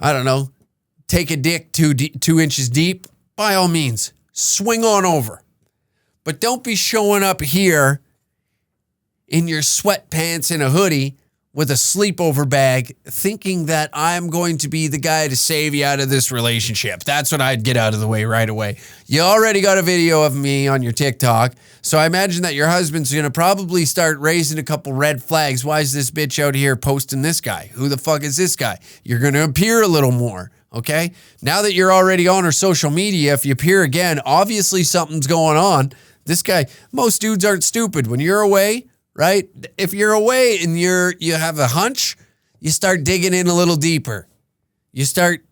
I don't know, take a dick 2 inches deep, by all means, swing on over. But don't be showing up here in your sweatpants and a hoodie with a sleepover bag thinking that I'm going to be the guy to save you out of this relationship. That's what I'd get out of the way right away. You already got a video of me on your TikTok, so I imagine that your husband's going to probably start raising a couple red flags. Why is this bitch out here posting this guy? Who the fuck is this guy? You're going to appear a little more, okay? Now that you're already on her social media, if you appear again, obviously something's going on. This guy, most dudes aren't stupid. When you're away, right? If you're away and you have a hunch, you start digging in a little deeper. You start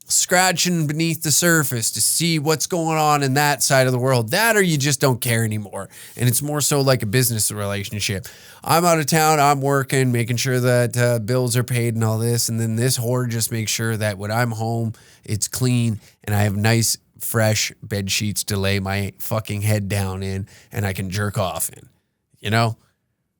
scratching beneath the surface to see what's going on in that side of the world. That or you just don't care anymore. And it's more so like a business relationship. I'm out of town, I'm working, making sure that bills are paid and all this. And then this whore just makes sure that when I'm home, it's clean and I have nice, fresh bed sheets to lay my fucking head down in and I can jerk off in. You know?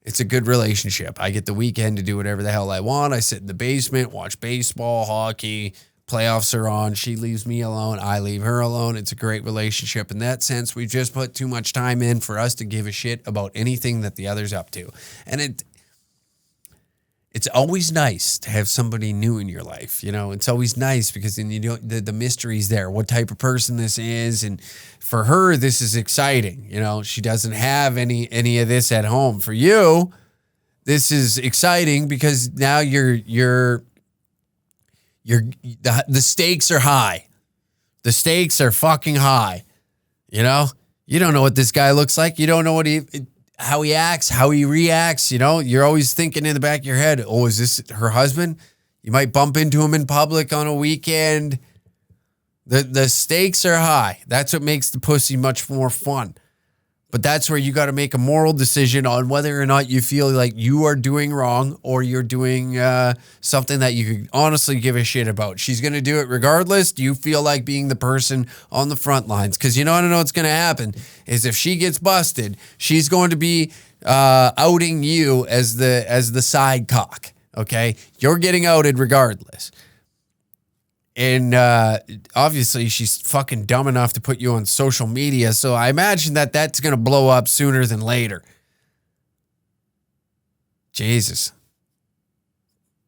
It's a good relationship. I get the weekend to do whatever the hell I want. I sit in the basement, watch baseball, hockey, playoffs are on. She leaves me alone. I leave her alone. It's a great relationship. In that sense, we've just put too much time in for us to give a shit about anything that the other's up to. And it's always nice to have somebody new in your life. You know, it's always nice because then you know the mystery's there. What type of person this is, and for her, this is exciting. You know, she doesn't have any of this at home. For you, this is exciting because now the stakes are high. The stakes are fucking high. You know, you don't know what this guy looks like. You don't know how he acts, how he reacts. You know, you're always thinking in the back of your head, oh, is this her husband? You might bump into him in public on a weekend. The stakes are high. That's what makes the pussy much more fun. But that's where you got to make a moral decision on whether or not you feel like you are doing wrong or you're doing something that you could honestly give a shit about. She's going to do it regardless. Do you feel like being the person on the front lines? Because you know, I don't know what's going to happen is if she gets busted, she's going to be outing you as the side cock. Okay, you're getting outed regardless. And obviously she's fucking dumb enough to put you on social media. So I imagine that that's going to blow up sooner than later. Jesus.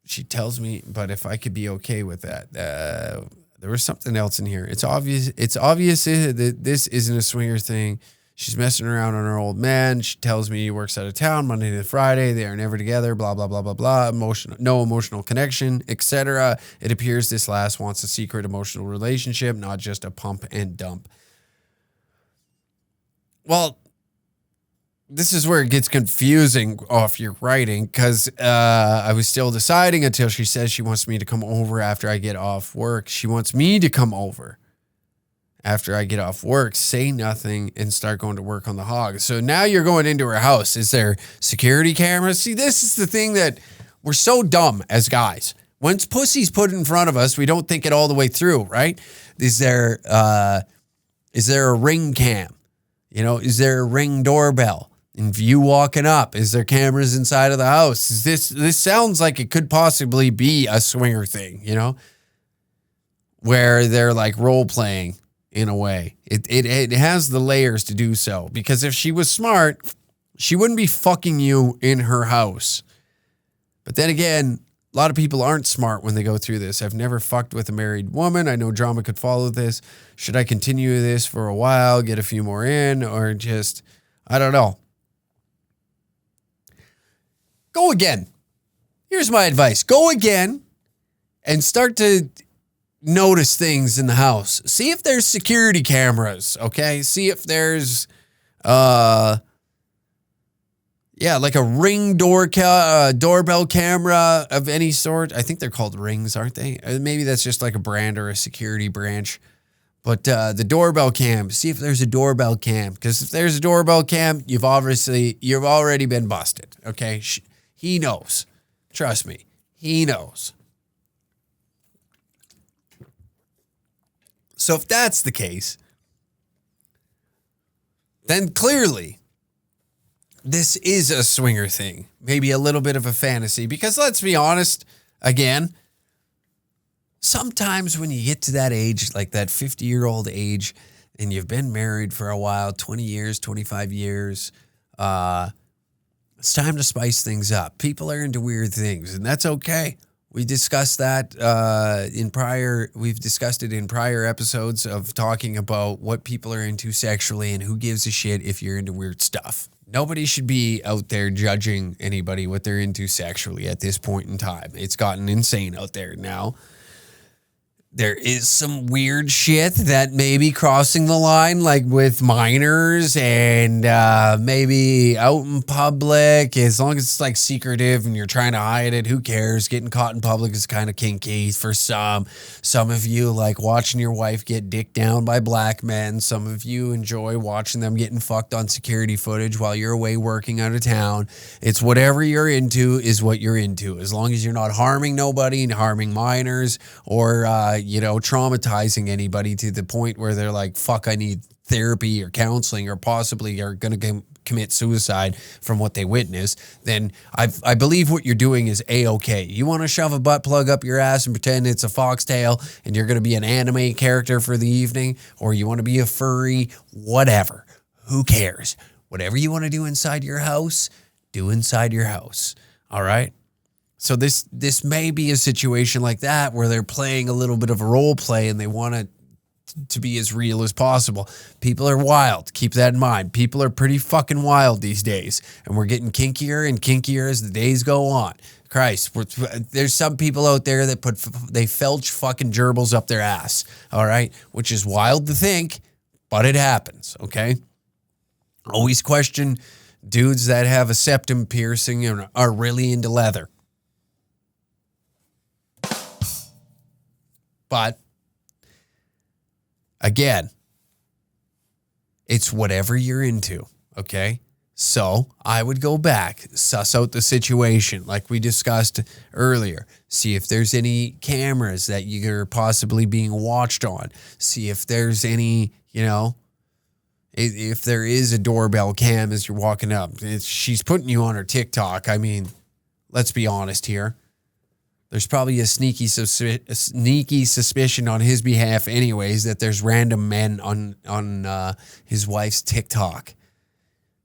She tells me, but if I could be okay with that. There was something else in here. It's obvious that this isn't a swinger thing. She's messing around on her old man. She tells me he works out of town Monday to Friday. They are never together, blah, blah, blah, blah, blah. No emotional connection, etc. It appears this last wants a secret emotional relationship, not just a pump and dump. Well, this is where it gets confusing off your writing because I was still deciding until she says she wants me to come over after I get off work. She wants me to come over after I get off work, say nothing, and start going to work on the hog. So now you're going into her house. Is there security cameras? See, this is the thing that we're so dumb as guys. Once pussy's put in front of us, we don't think it all the way through, right? Is there a ring cam? You know, is there a Ring doorbell? And view walking up, is there cameras inside of the house? This sounds like it could possibly be a swinger thing, you know, where they're like role playing in a way. It has the layers to do so, because if she was smart, she wouldn't be fucking you in her house. But then again, a lot of people aren't smart when they go through this. I've never fucked with a married woman. I know drama could follow this. Should I continue this for a while, get a few more in, or just, I don't know. Go again. Here's my advice. Go again and start to notice things in the house. See if there's security cameras, okay? See if there's, like a Ring doorbell camera of any sort. I think they're called Rings, aren't they? Maybe that's just like a brand or a security branch. But the doorbell cam, see if there's a doorbell cam. Because if there's a doorbell cam, you've already been busted, okay? He knows. Trust me. He knows. So if that's the case, then clearly this is a swinger thing. Maybe a little bit of a fantasy. Because let's be honest, again, sometimes when you get to that age, like that 50-year-old age, and you've been married for a while, 20 years, 25 years, it's time to spice things up. People are into weird things, and that's okay. We discussed that we've discussed it in prior episodes of talking about what people are into sexually and who gives a shit if you're into weird stuff. Nobody should be out there judging anybody what they're into sexually at this point in time. It's gotten insane out there now. There is some weird shit that may be crossing the line, like with minors and maybe out in public. As long as it's like secretive and you're trying to hide it, who cares? Getting caught in public is kind of kinky for some. Some of you like watching your wife get dicked down by black men. Some of you enjoy watching them getting fucked on security footage while you're away working out of town. It's whatever you're into is what you're into. As long as you're not harming nobody and harming minors or traumatizing anybody to the point where they're like, fuck, I need therapy or counseling, or possibly are going to commit suicide from what they witness, then I believe what you're doing is A-okay. You want to shove a butt plug up your ass and pretend it's a foxtail and you're going to be an anime character for the evening, or you want to be a furry, whatever. Who cares? Whatever you want to do inside your house, do inside your house. All right? So this may be a situation like that where they're playing a little bit of a role play and they want it to be as real as possible. People are wild. Keep that in mind. People are pretty fucking wild these days, and we're getting kinkier and kinkier as the days go on. Christ, there's some people out there that they felch fucking gerbils up their ass, all right? Which is wild to think, but it happens, okay? Always question dudes that have a septum piercing and are really into leather. But, again, it's whatever you're into, okay? So I would go back, suss out the situation like we discussed earlier. See if there's any cameras that you're possibly being watched on. See if there's any, if there is a doorbell cam as you're walking up. She's putting you on her TikTok. I mean, let's be honest here. There's probably a sneaky suspicion on his behalf anyways that there's random men on his wife's TikTok.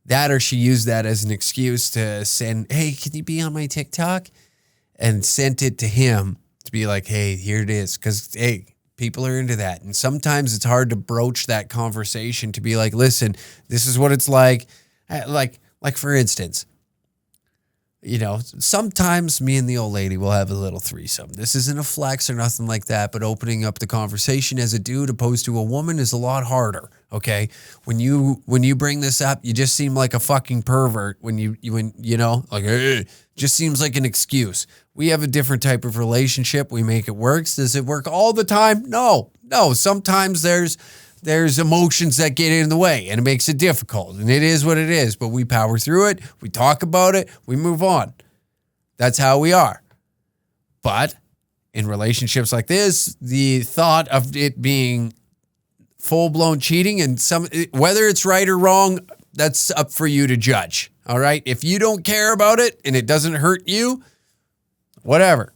That, or she used that as an excuse to send, hey, can you be on my TikTok? And sent it to him to be like, hey, here it is. Because, hey, people are into that. And sometimes it's hard to broach that conversation to be like, listen, this is what it's like. Like for instance, sometimes me and the old lady will have a little threesome. This isn't a flex or nothing like that, but opening up the conversation as a dude opposed to a woman is a lot harder, okay? When you bring this up, you just seem like a fucking pervert when hey, just seems like an excuse. We have a different type of relationship. We make it work. Does it work all the time? No. Sometimes there's there's emotions that get in the way and it makes it difficult. And it is what it is. But we power through it. We talk about it. We move on. That's how we are. But in relationships like this, the thought of it being full-blown cheating and whether it's right or wrong, that's up for you to judge. All right? If you don't care about it and it doesn't hurt you, whatever.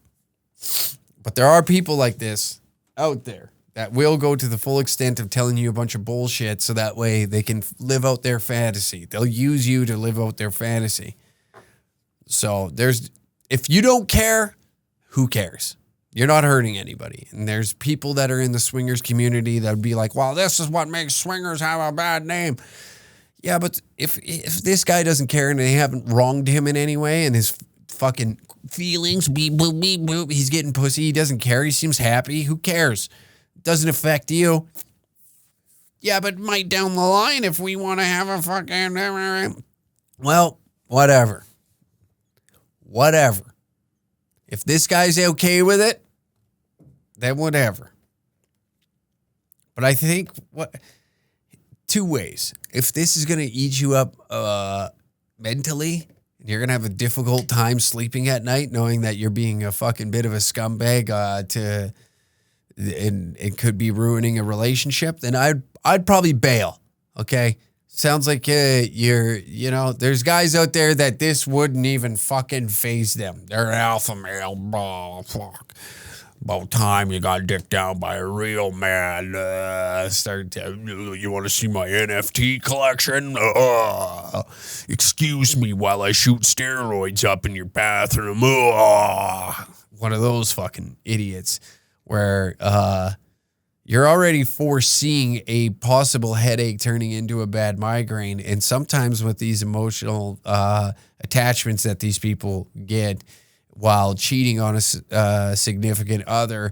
But there are people like this out there that will go to the full extent of telling you a bunch of bullshit so that way they can live out their fantasy. They'll use you to live out their fantasy. So if you don't care, who cares? You're not hurting anybody. And there's people that are in the swingers community that would be like, well, this is what makes swingers have a bad name. Yeah, but if this guy doesn't care and they haven't wronged him in any way and his fucking feelings, beep, boop, beep, boop, he's getting pussy, he doesn't care, he seems happy, who cares? Doesn't affect you. Yeah, but might down the line if we want to have a fucking... Well, whatever. Whatever. If this guy's okay with it, then whatever. But I think two ways. If this is going to eat you up mentally, and you're going to have a difficult time sleeping at night knowing that you're being a fucking bit of a scumbag and it could be ruining a relationship, then I'd probably bail. Okay? Sounds like there's guys out there that this wouldn't even fucking faze them. They're an alpha male. Blah, fuck. About time you got dicked down by a real man. You want to see my NFT collection? Excuse me while I shoot steroids up in your bathroom. One of those fucking idiots where you're already foreseeing a possible headache turning into a bad migraine. And sometimes with these emotional attachments that these people get while cheating on a significant other,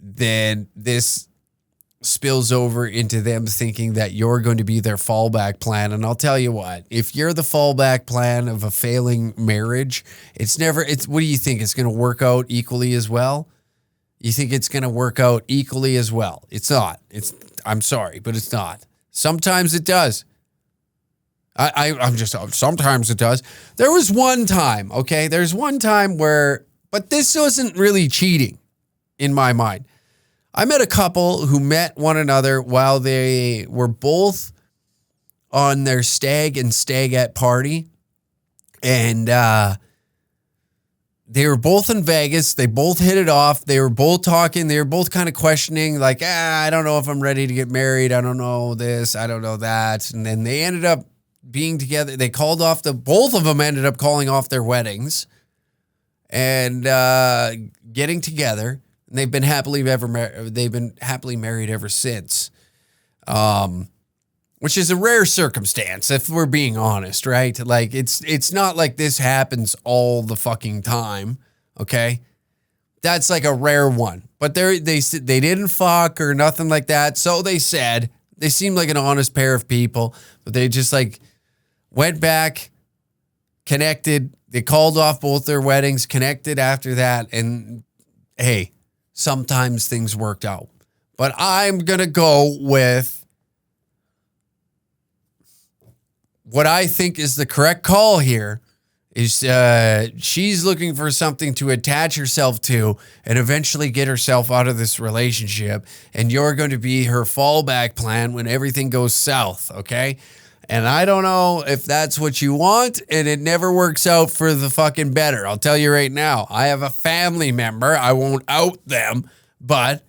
then this spills over into them thinking that you're going to be their fallback plan. And I'll tell you what, if you're the fallback plan of a failing marriage, what do you think? It's going to work out equally as well? You think it's going to work out equally as well? It's not. I'm sorry, but it's not. Sometimes it does. Sometimes it does. There was one time, okay? There's one time but this wasn't really cheating in my mind. I met a couple who met one another while they were both on their stag and stagette party. And, they were both in Vegas. They both hit it off. They were both talking. They were both kind of questioning, like, I don't know if I'm ready to get married. I don't know this. I don't know that. And then they ended up being together. They called off both of them ended up calling off their weddings and getting together. And they've been happily married ever since. Which is a rare circumstance, if we're being honest, right? Like, it's not like this happens all the fucking time, okay? That's like a rare one. But they didn't fuck or nothing like that, so they said. They seemed like an honest pair of people, but they just, like, went back, connected. They called off both their weddings, connected after that, and, hey, sometimes things worked out. But I'm going to go with what I think is the correct call here is she's looking for something to attach herself to and eventually get herself out of this relationship. And you're going to be her fallback plan when everything goes south, okay? And I don't know if that's what you want, and it never works out for the fucking better. I'll tell you right now, I have a family member. I won't out them, but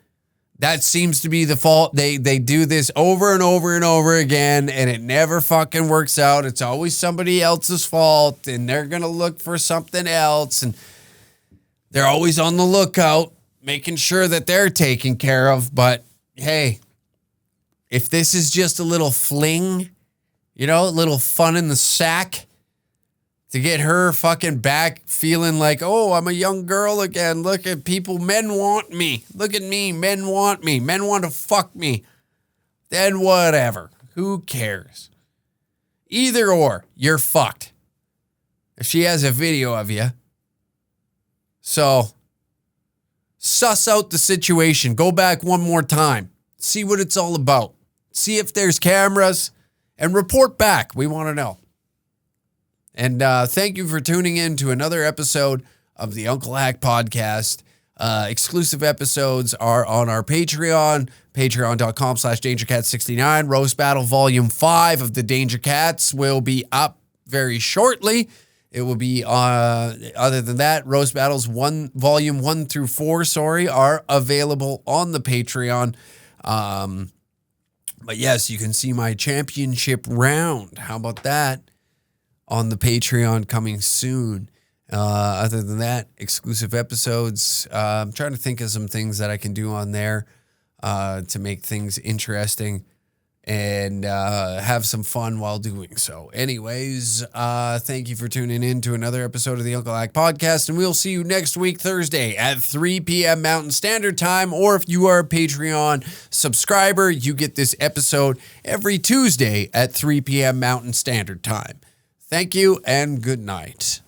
that seems to be the fault. They do this over and over and over again, and it never fucking works out. It's always somebody else's fault, and they're going to look for something else, and they're always on the lookout, making sure that they're taken care of. But, hey, if this is just a little fling, a little fun in the sack to get her fucking back feeling like, oh, I'm a young girl again. Look at people. Men want me. Look at me. Men want me. Men want to fuck me. Then whatever. Who cares? Either or, you're fucked. If she has a video of you. So, suss out the situation. Go back one more time. see what it's all about. See if there's cameras and report back. We want to know. And thank you for tuning in to another episode of the Uncle Hack Podcast. Exclusive episodes are on our Patreon, patreon.com/DangerCat69. Roast Battle Volume 5 of the Danger Cats will be up very shortly. It will be, other than that, Roast Battles Volume 1 through 4, are available on the Patreon. But yes, you can see my championship round. How about that? On the Patreon coming soon. Other than that, exclusive episodes. I'm trying to think of some things that I can do on there to make things interesting and have some fun while doing so. Anyways, thank you for tuning in to another episode of the Uncle Hack Podcast, and we'll see you next week, Thursday at 3 p.m. Mountain Standard Time, or if you are a Patreon subscriber, you get this episode every Tuesday at 3 p.m. Mountain Standard Time. Thank you and good night.